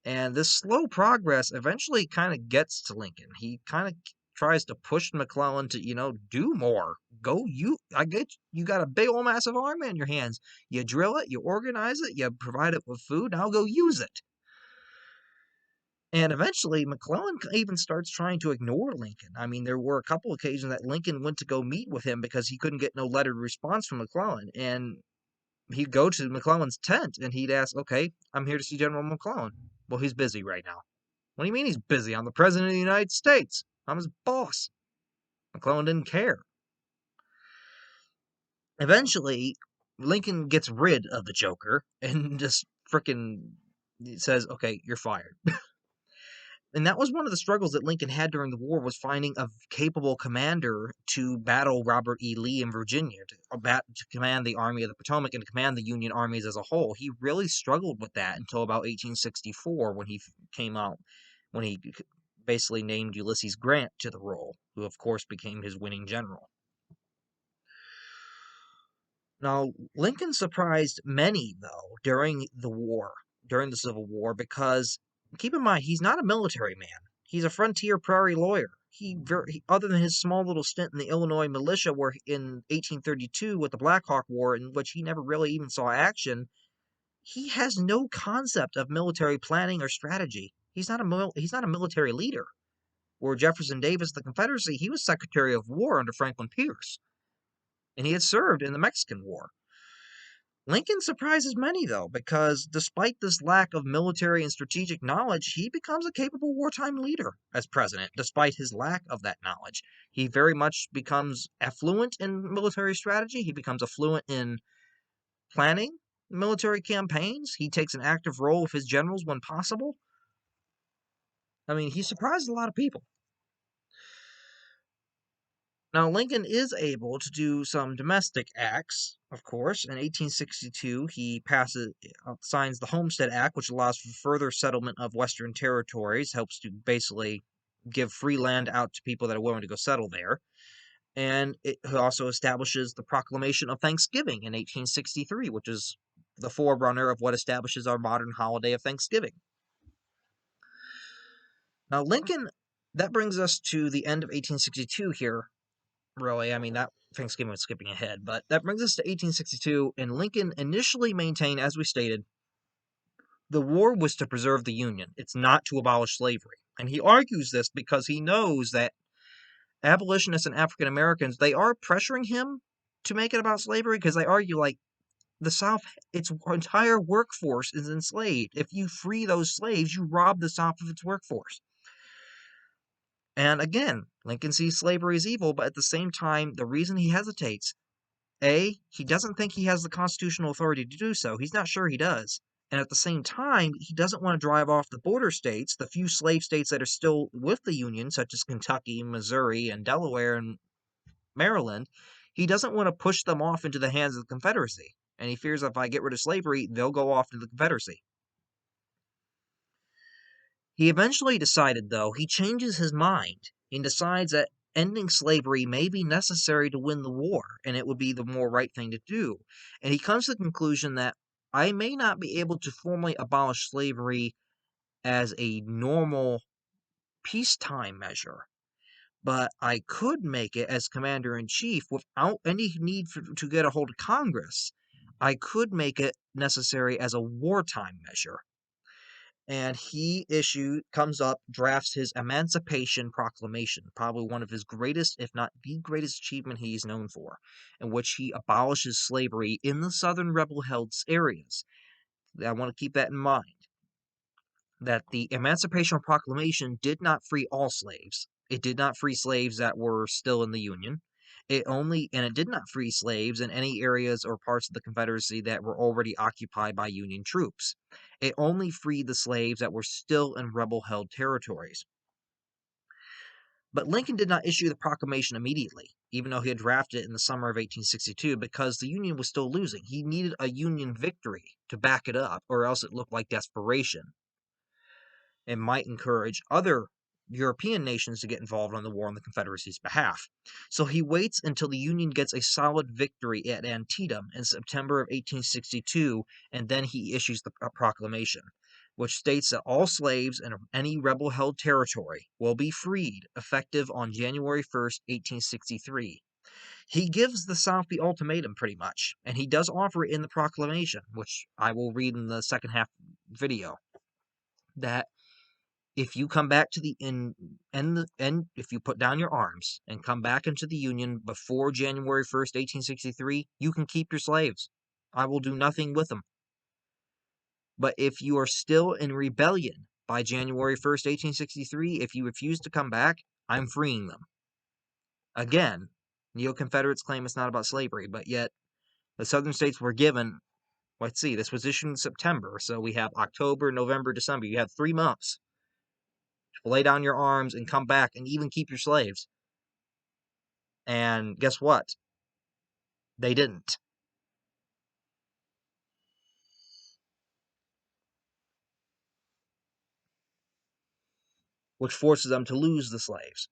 And this slow progress eventually kind of gets to Lincoln. He kind of tries to push McClellan to, do more. You got a big old massive army in your hands. You drill it, you organize it, you provide it with food, now go use it. And eventually, McClellan even starts trying to ignore Lincoln. I mean, there were a couple occasions that Lincoln went to go meet with him because he couldn't get no lettered response from McClellan. And he'd go to McClellan's tent and he'd ask, "Okay, I'm here to see General McClellan." "Well, he's busy right now." "What do you mean he's busy? I'm the President of the United States. I'm his boss." McClellan didn't care. Eventually, Lincoln gets rid of the Joker and just frickin' says, "Okay, you're fired." And that was one of the struggles that Lincoln had during the war, was finding a capable commander to battle Robert E. Lee in Virginia, to command the Army of the Potomac and to command the Union armies as a whole. He really struggled with that until about 1864 when he came out, when he basically named Ulysses Grant to the role, who of course became his winning general. Now, Lincoln surprised many, though, during the Civil War, because keep in mind, he's not a military man. He's a frontier prairie lawyer. Other than his small little stint in the Illinois militia, where in 1832 with the Black Hawk War, in which he never really even saw action, he has no concept of military planning or strategy. He's not a military leader. Where Jefferson Davis, the Confederacy, he was Secretary of War under Franklin Pierce, and he had served in the Mexican War. Lincoln surprises many, though, because despite this lack of military and strategic knowledge, he becomes a capable wartime leader as president, despite his lack of that knowledge. He very much becomes affluent in military strategy. He becomes affluent in planning military campaigns. He takes an active role with his generals when possible. I mean, he surprised a lot of people. Now, Lincoln is able to do some domestic acts, of course. In 1862, he signs the Homestead Act, which allows for further settlement of Western territories, helps to basically give free land out to people that are willing to go settle there. And it also establishes the Proclamation of Thanksgiving in 1863, which is the forerunner of what establishes our modern holiday of Thanksgiving. Now, that brings us to the end of 1862 here. Really, I mean, that Thanksgiving was skipping ahead, but that brings us to 1862, and Lincoln initially maintained, as we stated, the war was to preserve the Union. It's not to abolish slavery. And he argues this because he knows that abolitionists and African Americans, they are pressuring him to make it about slavery, because they argue, like, the South, its entire workforce is enslaved. If you free those slaves, you rob the South of its workforce. And again, Lincoln sees slavery as evil, but at the same time, the reason he hesitates, he doesn't think he has the constitutional authority to do so. He's not sure he does. And at the same time, he doesn't want to drive off the border states, the few slave states that are still with the Union, such as Kentucky, Missouri, and Delaware, and Maryland. He doesn't want to push them off into the hands of the Confederacy. And he fears if I get rid of slavery, they'll go off to the Confederacy. He eventually decided, though, he changes his mind and decides that ending slavery may be necessary to win the war, and it would be the more right thing to do. And he comes to the conclusion that I may not be able to formally abolish slavery as a normal peacetime measure, but I could make it as commander-in-chief without any need to get a hold of Congress. I could make it necessary as a wartime measure. And he drafts his Emancipation Proclamation, probably one of his greatest, if not the greatest achievement he's known for, in which he abolishes slavery in the southern rebel-held areas. I want to keep that in mind, that the Emancipation Proclamation did not free all slaves. It did not free slaves that were still in the Union. It did not free slaves in any areas or parts of the Confederacy that were already occupied by Union troops. It only freed the slaves that were still in rebel-held territories. But Lincoln did not issue the proclamation immediately, even though he had drafted it in the summer of 1862, because the Union was still losing. He needed a Union victory to back it up, or else it looked like desperation and might encourage other European nations to get involved on the war on the Confederacy's behalf. So he waits until the Union gets a solid victory at Antietam in September of 1862, and then he issues the proclamation, which states that all slaves in any rebel-held territory will be freed, effective on January 1st, 1863. He gives the South the ultimatum, pretty much, and he does offer it in the proclamation, which I will read in the second half video, that if you come back to if you put down your arms and come back into the Union before January 1st, 1863, you can keep your slaves. I will do nothing with them. But if you are still in rebellion by January 1st, 1863, if you refuse to come back, I'm freeing them. Again, Neo-Confederates claim it's not about slavery, but yet the Southern states were given, let's see, this was issued in September, so we have October, November, December. You have 3 months lay down your arms and come back and even keep your slaves. And guess what? They didn't, which forces them to lose the slaves.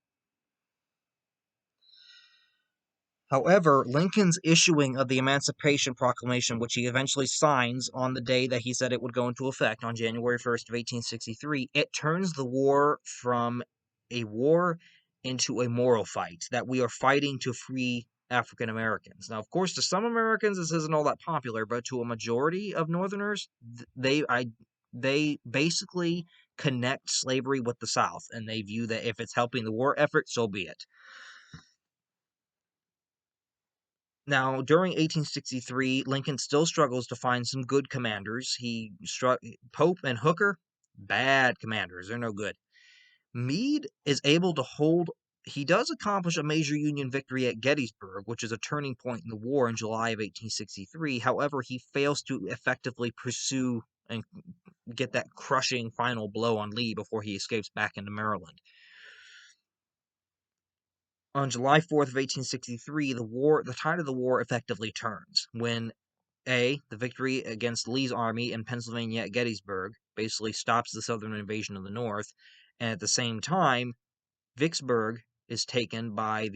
However, Lincoln's issuing of the Emancipation Proclamation, which he eventually signs on the day that he said it would go into effect on January 1st of 1863, it turns the war from a war into a moral fight, that we are fighting to free African Americans. Now, of course, to some Americans, this isn't all that popular, but to a majority of Northerners, they basically connect slavery with the South, and they view that if it's helping the war effort, so be it. Now, during 1863, Lincoln still struggles to find some good commanders. Pope and Hooker, bad commanders. They're no good. Meade is able to hold. He does accomplish a major Union victory at Gettysburg, which is a turning point in the war in July of 1863. However, he fails to effectively pursue and get that crushing final blow on Lee before he escapes back into Maryland. On July 4th of 1863, the tide of the war effectively turns when the victory against Lee's army in Pennsylvania at Gettysburg basically stops the Southern invasion of the North, and at the same time, Vicksburg is taken by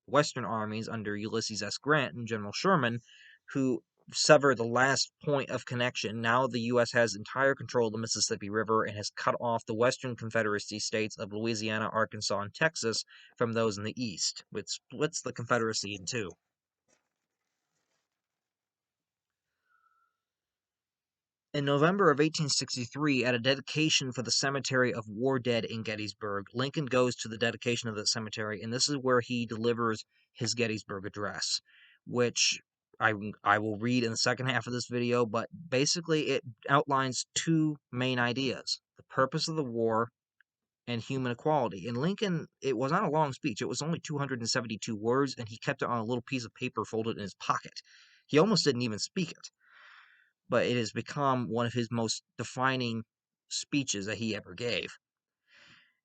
Western armies under Ulysses S. Grant and General Sherman, who sever the last point of connection. Now the U.S. has entire control of the Mississippi River and has cut off the Western Confederacy states of Louisiana, Arkansas, and Texas from those in the East, which splits the Confederacy in two. In November of 1863, at a dedication for the Cemetery of War Dead in Gettysburg, Lincoln goes to the dedication of the cemetery, and this is where he delivers his Gettysburg Address, which I will read in the second half of this video, but basically it outlines two main ideas: the purpose of the war and human equality. And Lincoln, it was not a long speech. It was only 272 words, and he kept it on a little piece of paper folded in his pocket. He almost didn't even speak it, but it has become one of his most defining speeches that he ever gave.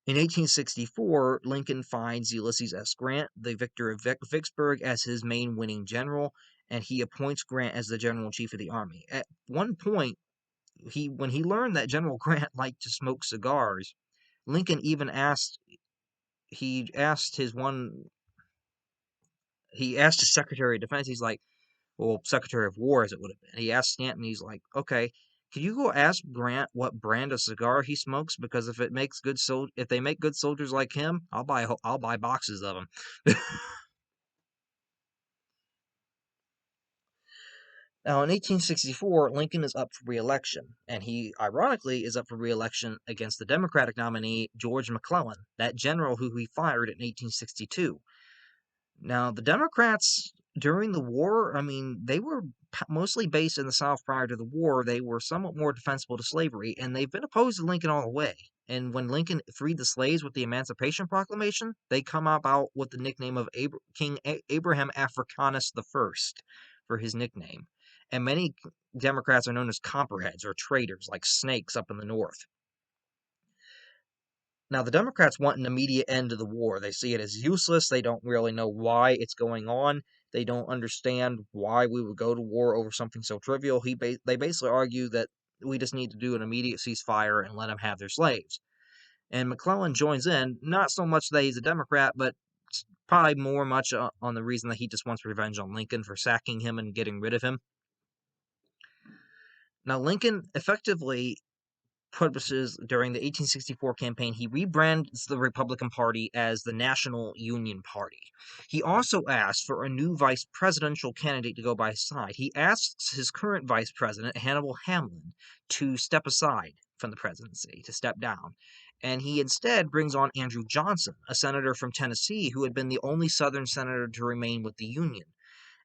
In 1864, Lincoln finds Ulysses S. Grant, the victor of Vicksburg, as his main winning general, and he appoints Grant as the general chief of the army. At one point, when he learned that General Grant liked to smoke cigars, Lincoln even asked his Secretary of Defense, he's like, well, Secretary of War, as it would have been. He asked Stanton, he's like, okay, can you go ask Grant what brand of cigar he smokes? Because if they make good soldiers like him, I'll buy boxes of them. Now, in 1864, Lincoln is up for re-election, and he, ironically, is up for re-election against the Democratic nominee, George McClellan, that general who he fired in 1862. Now, the Democrats during the war, I mean, they were mostly based in the South prior to the war. They were somewhat more defensible to slavery, and they've been opposed to Lincoln all the way. And when Lincoln freed the slaves with the Emancipation Proclamation, they come about with the nickname of King Abraham Africanus I for his nickname. And many Democrats are known as copperheads or traitors, like snakes up in the North. Now, the Democrats want an immediate end to the war. They see it as useless. They don't really know why it's going on. They don't understand why we would go to war over something so trivial. They basically argue that we just need to do an immediate ceasefire and let them have their slaves. And McClellan joins in, not so much that he's a Democrat, but probably more much on the reason that he just wants revenge on Lincoln for sacking him and getting rid of him. Now, Lincoln effectively purposes during the 1864 campaign, he rebrands the Republican Party as the National Union Party. He also asked for a new vice presidential candidate to go by his side. He asks his current vice president, Hannibal Hamlin, to step aside from the presidency, to step down. And he instead brings on Andrew Johnson, a senator from Tennessee who had been the only Southern senator to remain with the Union,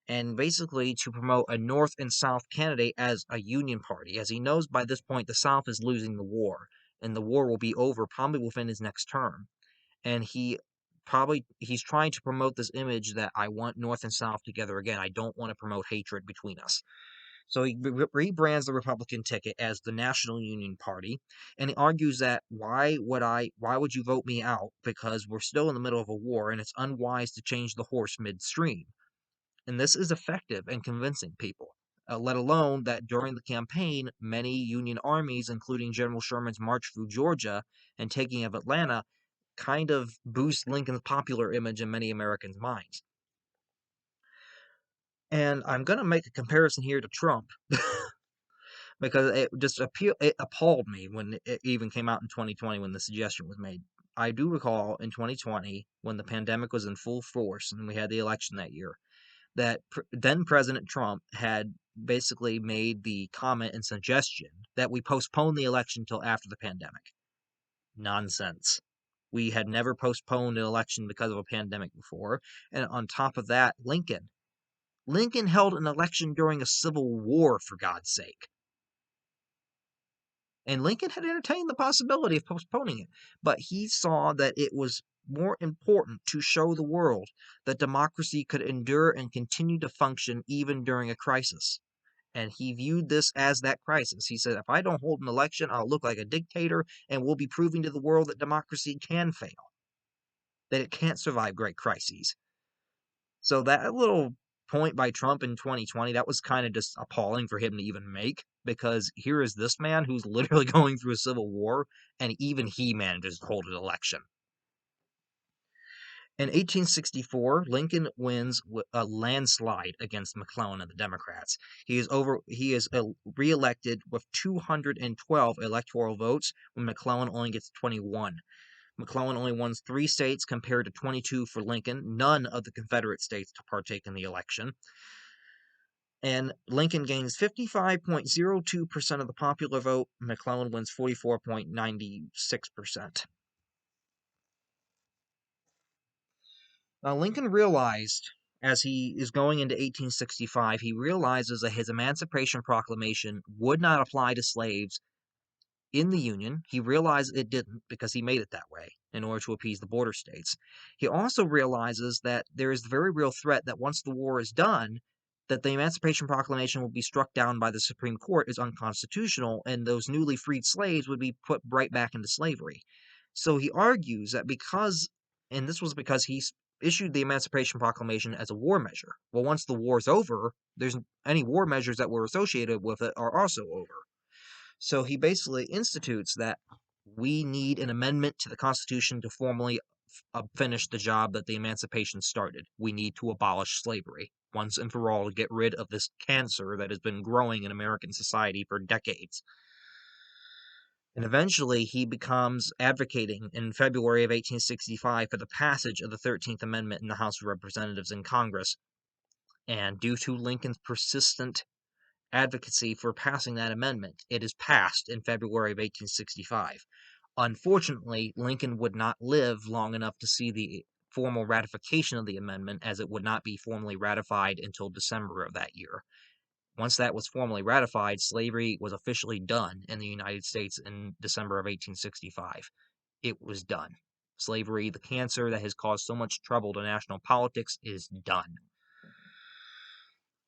and basically to promote a North and South candidate as a Union party, as he knows by this point the South is losing the war, and the war will be over probably within his next term. And he's trying to promote this image that I want North and South together again. I don't want to promote hatred between us. So he rebrands the Republican ticket as the National Union Party, and he argues that why would you vote me out? Because we're still in the middle of a war, and it's unwise to change the horse midstream. And this is effective in convincing people. Let alone that during the campaign, many Union armies, including General Sherman's march through Georgia and taking of Atlanta, kind of boost Lincoln's popular image in many Americans' minds. And I'm going to make a comparison here to Trump because it appalled me when it even came out in 2020 when the suggestion was made. I do recall in 2020 when the pandemic was in full force and we had the election that year that then President Trump had basically made the comment and suggestion that we postpone the election until after the pandemic. Nonsense. We had never postponed an election because of a pandemic before. And on top of that, Lincoln held an election during a civil war, for God's sake. And Lincoln had entertained the possibility of postponing it, but he saw that it was more important to show the world that democracy could endure and continue to function even during a crisis. And he viewed this as that crisis. He said, if I don't hold an election, I'll look like a dictator, and we'll be proving to the world that democracy can fail, that it can't survive great crises. So that little point by Trump in 2020, that was kind of just appalling for him to even make, because here is this man who's literally going through a civil war, and even he manages to hold an election. In 1864, Lincoln wins a landslide against McClellan and the Democrats. He is reelected with 212 electoral votes when McClellan only gets 21. McClellan only won 3 states compared to 22 for Lincoln, none of the Confederate states to partake in the election. And Lincoln gains 55.02% of the popular vote. McClellan wins 44.96%. Now, Lincoln realized, as he is going into 1865, he realizes that his Emancipation Proclamation would not apply to slaves in the Union. He realized it didn't because he made it that way in order to appease the border states. He also realizes that there is the very real threat that once the war is done, that the Emancipation Proclamation will be struck down by the Supreme Court as unconstitutional, and those newly freed slaves would be put right back into slavery. So he argues that and this was because he issued the Emancipation Proclamation as a war measure. Well, once the war's over, there's any war measures that were associated with it are also over. So he basically institutes that we need an amendment to the Constitution to formally finish the job that the Emancipation started. We need to abolish slavery once and for all to get rid of this cancer that has been growing in American society for decades. And eventually he becomes advocating in February of 1865 for the passage of the 13th Amendment in the House of Representatives in Congress. And due to Lincoln's persistent advocacy for passing that amendment, it is passed in February of 1865. Unfortunately, Lincoln would not live long enough to see the formal ratification of the amendment, as it would not be formally ratified until December of that year. Once that was formally ratified, slavery was officially done in the United States in December of 1865. It was done. Slavery, the cancer that has caused so much trouble to national politics, is done.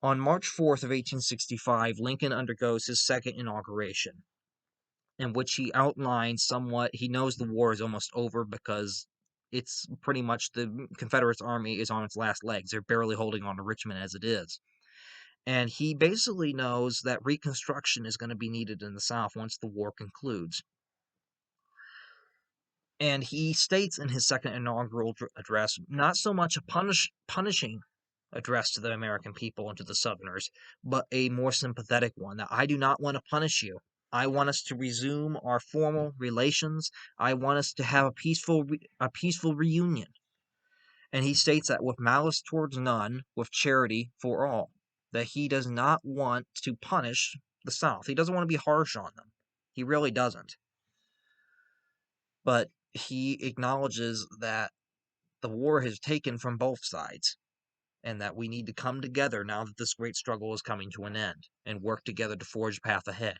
On March 4th of 1865, Lincoln undergoes his second inauguration, in which he outlines somewhat. He knows the war is almost over because it's pretty much the Confederate army is on its last legs. They're barely holding on to Richmond as it is. And he basically knows that reconstruction is going to be needed in the South once the war concludes. And he states in his second inaugural address, not so much a punishing address to the American people and to the Southerners, but a more sympathetic one, that I do not want to punish you. I want us to resume our formal relations. I want us to have a peaceful reunion. And he states that with malice towards none, with charity for all, that he does not want to punish the South. He doesn't want to be harsh on them. He really doesn't. But he acknowledges that the war has taken from both sides, and that we need to come together now that this great struggle is coming to an end, and work together to forge a path ahead.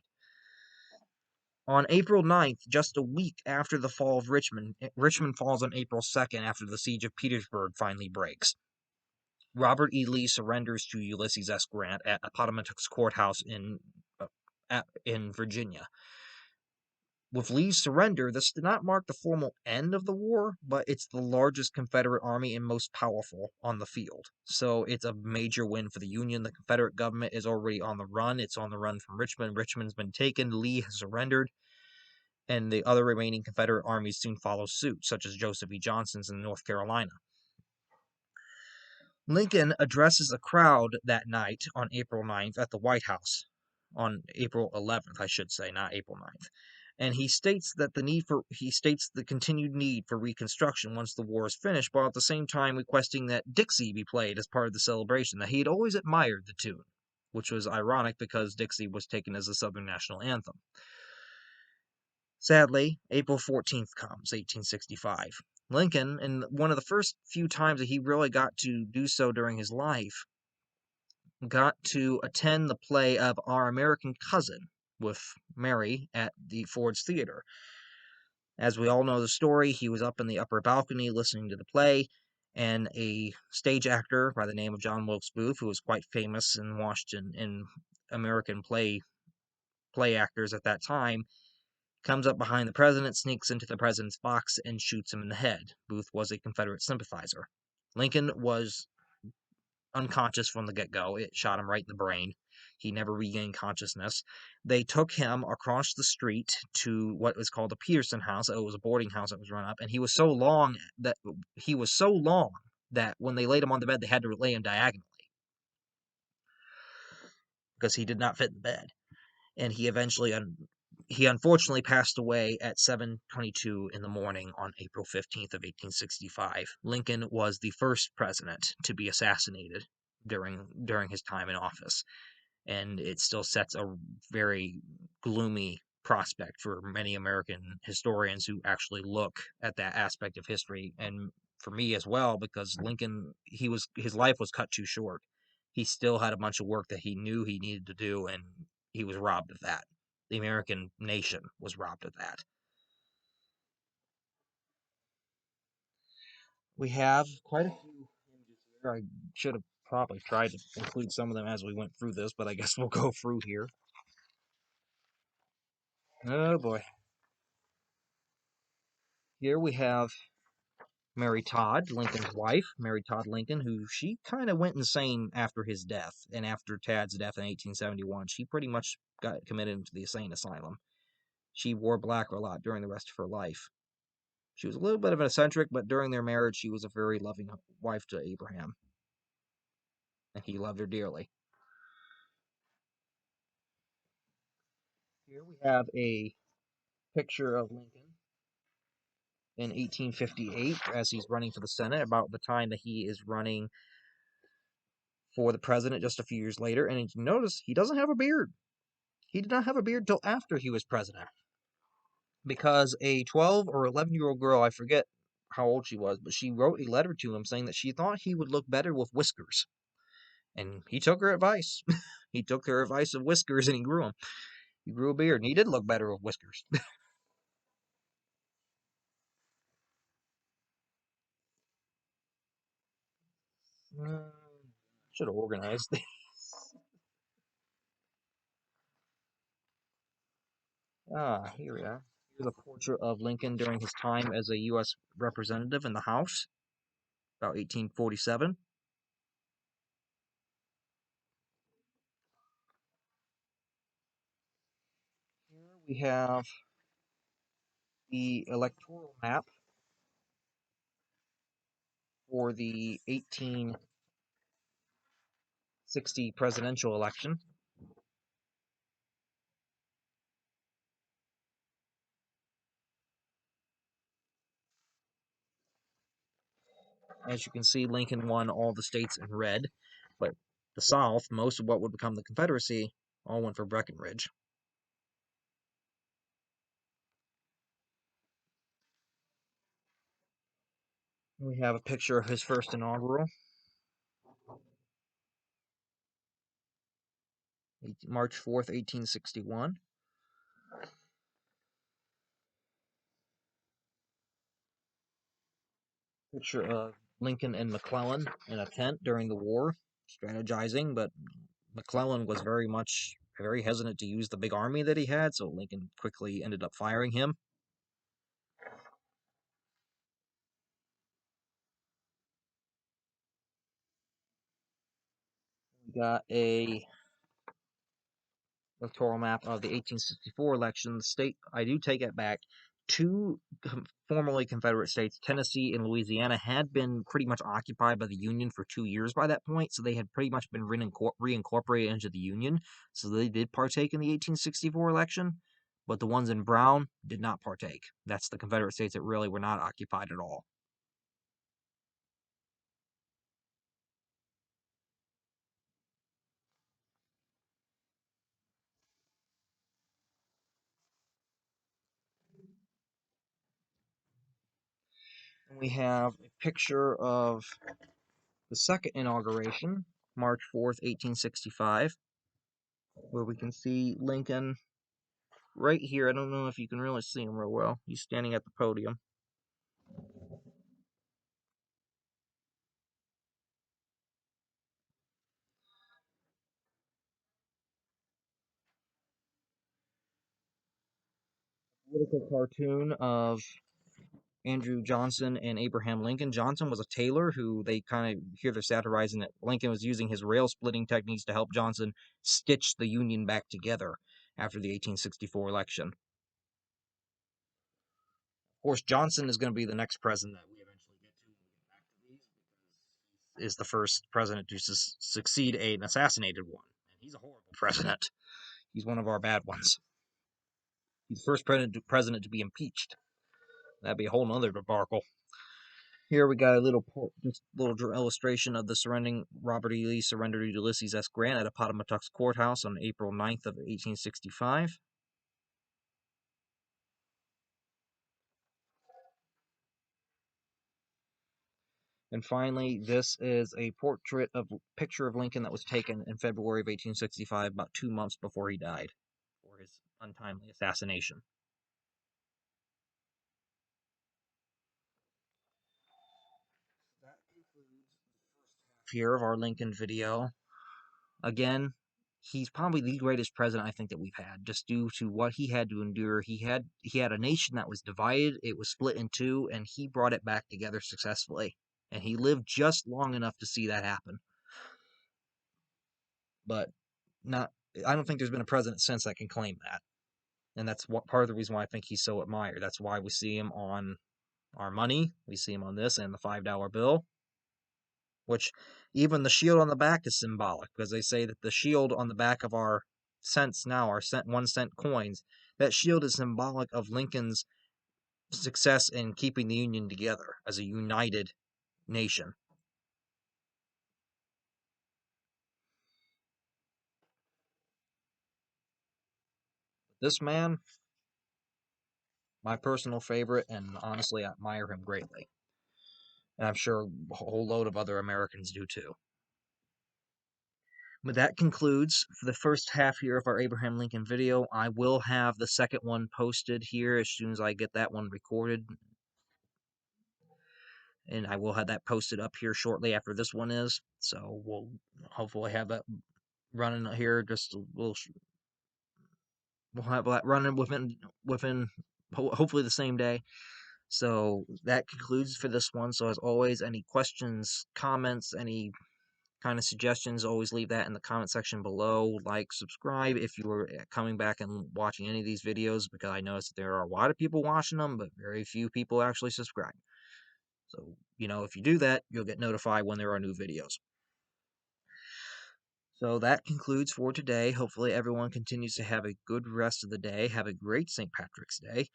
On April 9th, just a week after the fall of Richmond falls on April 2nd after the siege of Petersburg finally breaks. Robert E. Lee surrenders to Ulysses S. Grant at Appomattox Courthouse in Virginia. With Lee's surrender, this did not mark the formal end of the war, but it's the largest Confederate army and most powerful on the field. So it's a major win for the Union. The Confederate government is already on the run. It's on the run from Richmond. Richmond's been taken. Lee has surrendered. And the other remaining Confederate armies soon follow suit, such as Joseph E. Johnston's in North Carolina. Lincoln addresses a crowd that night on April 9th at the White House. On April 11th, I should say, not April 9th. And he states the continued need for reconstruction once the war is finished, while at the same time requesting that Dixie be played as part of the celebration, that he had always admired the tune, which was ironic because Dixie was taken as the Southern national anthem. Sadly, April 14th comes, 1865. Lincoln, in one of the first few times that he really got to do so during his life, got to attend the play of Our American Cousin with Mary at the Ford's Theater. As we all know the story, he was up in the upper balcony listening to the play, and a stage actor by the name of John Wilkes Booth, who was quite famous in Washington in American play actors at that time, comes up behind the president, sneaks into the president's box, and shoots him in the head. Booth was a Confederate sympathizer. Lincoln was unconscious from the get-go. It shot him right in the brain. He never regained consciousness. They took him across the street to what was called the Peterson House. It was a boarding house that was run up, and he was so long that when they laid him on the bed, they had to lay him diagonally because he did not fit in the bed. And he unfortunately passed away at 7:22 in the morning on April 15th of 1865. Lincoln was the first president to be assassinated during his time in office, and it still sets a very gloomy prospect for many American historians who actually look at that aspect of history, and for me as well, because Lincoln, his life was cut too short. He still had a bunch of work that he knew he needed to do, and he was robbed of that. The American nation was robbed of that. We have quite a few images here. I should have probably tried to include some of them as we went through this, but I guess we'll go through here. Oh boy. Here we have Mary Todd, Lincoln's wife, Mary Todd Lincoln, who she kind of went insane after his death. And after Tad's death in 1871, she pretty much got committed into the insane asylum. She wore black a lot during the rest of her life. She was a little bit of an eccentric, but during their marriage, she was a very loving wife to Abraham, and he loved her dearly. Here we have a picture of Lincoln in 1858 as he's running for the Senate, about the time that he is running for the president just a few years later. And you notice he doesn't have a beard. He did not have a beard till after he was president, because a 12 or 11-year-old girl, I forget how old she was, but she wrote a letter to him saying that she thought he would look better with whiskers. And he took her advice. He took her advice of whiskers and he grew them. He grew a beard, and he did look better with whiskers. Should have organized these. Here we are. Here's a portrait of Lincoln during his time as a U.S. representative in the House, about 1847. Here we have the electoral map for the 1860 presidential election. As you can see, Lincoln won all the states in red, but the South, most of what would become the Confederacy, all went for Breckinridge. We have a picture of his first inaugural, March 4th, 1861. Picture of Lincoln and McClellan in a tent during the war, strategizing, but McClellan was very hesitant to use the big army that he had, so Lincoln quickly ended up firing him. We got a electoral map of the 1864 election. The state, I do take it back, two formerly Confederate states, Tennessee and Louisiana, had been pretty much occupied by the Union for 2 years by that point, so they had pretty much been reincorporated into the Union, so they did partake in the 1864 election, but the ones in brown did not partake. That's the Confederate states that really were not occupied at all. And we have a picture of the second inauguration, March 4th, 1865, where we can see Lincoln right here. I don't know if you can really see him real well. He's standing at the podium. Political cartoon of Andrew Johnson and Abraham Lincoln. Johnson was a tailor who they kind of here they're satirizing that Lincoln was using his rail splitting techniques to help Johnson stitch the Union back together after the 1864 election. Of course, Johnson is going to be the next president that we eventually get to when we get back to these, because he is the first president to succeed an assassinated one. And he's a horrible president. He's one of our bad ones. He's the first president to be impeached. That'd be a whole nother debacle. Here we got a just little illustration of the surrendering Robert E. Lee surrendered to Ulysses S. Grant at Appomattox Courthouse on April 9th of 1865. And finally, this is a picture of Lincoln that was taken in February of 1865, about 2 months before he died, for his untimely assassination. That concludes the first half here of our Lincoln video. Again, he's probably the greatest president I think that we've had, just due to what he had to endure. He had a nation that was divided, it was split in two, and he brought it back together successfully. And he lived just long enough to see that happen. But not I don't think there's been a president since that can claim that. And that's part of the reason why I think he's so admired. That's why we see him on our money, we see him on this and the $5 bill, which even the shield on the back is symbolic, because they say that the shield on the back of our cents now, our 1 cent coins, that shield is symbolic of Lincoln's success in keeping the Union together as a united nation. This man, my personal favorite, and honestly, I admire him greatly. And I'm sure a whole load of other Americans do too. But that concludes for the first half here of our Abraham Lincoln video. I will have the second one posted here as soon as I get that one recorded. And I will have that posted up here shortly after this one is. So we'll hopefully have that running here. We'll have that running within hopefully the same day. So that concludes for this one. So as always, any questions, comments, any kind of suggestions, always leave that in the comment section below. Like, subscribe if you are coming back and watching any of these videos, because I noticed that there are a lot of people watching them, but very few people actually subscribe. So, if you do that, you'll get notified when there are new videos. So that concludes for today. Hopefully everyone continues to have a good rest of the day. Have a great St. Patrick's Day.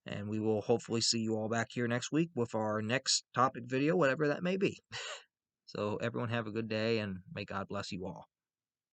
And we will hopefully see you all back here next week with our next topic video, whatever that may be. So everyone have a good day, and may God bless you all.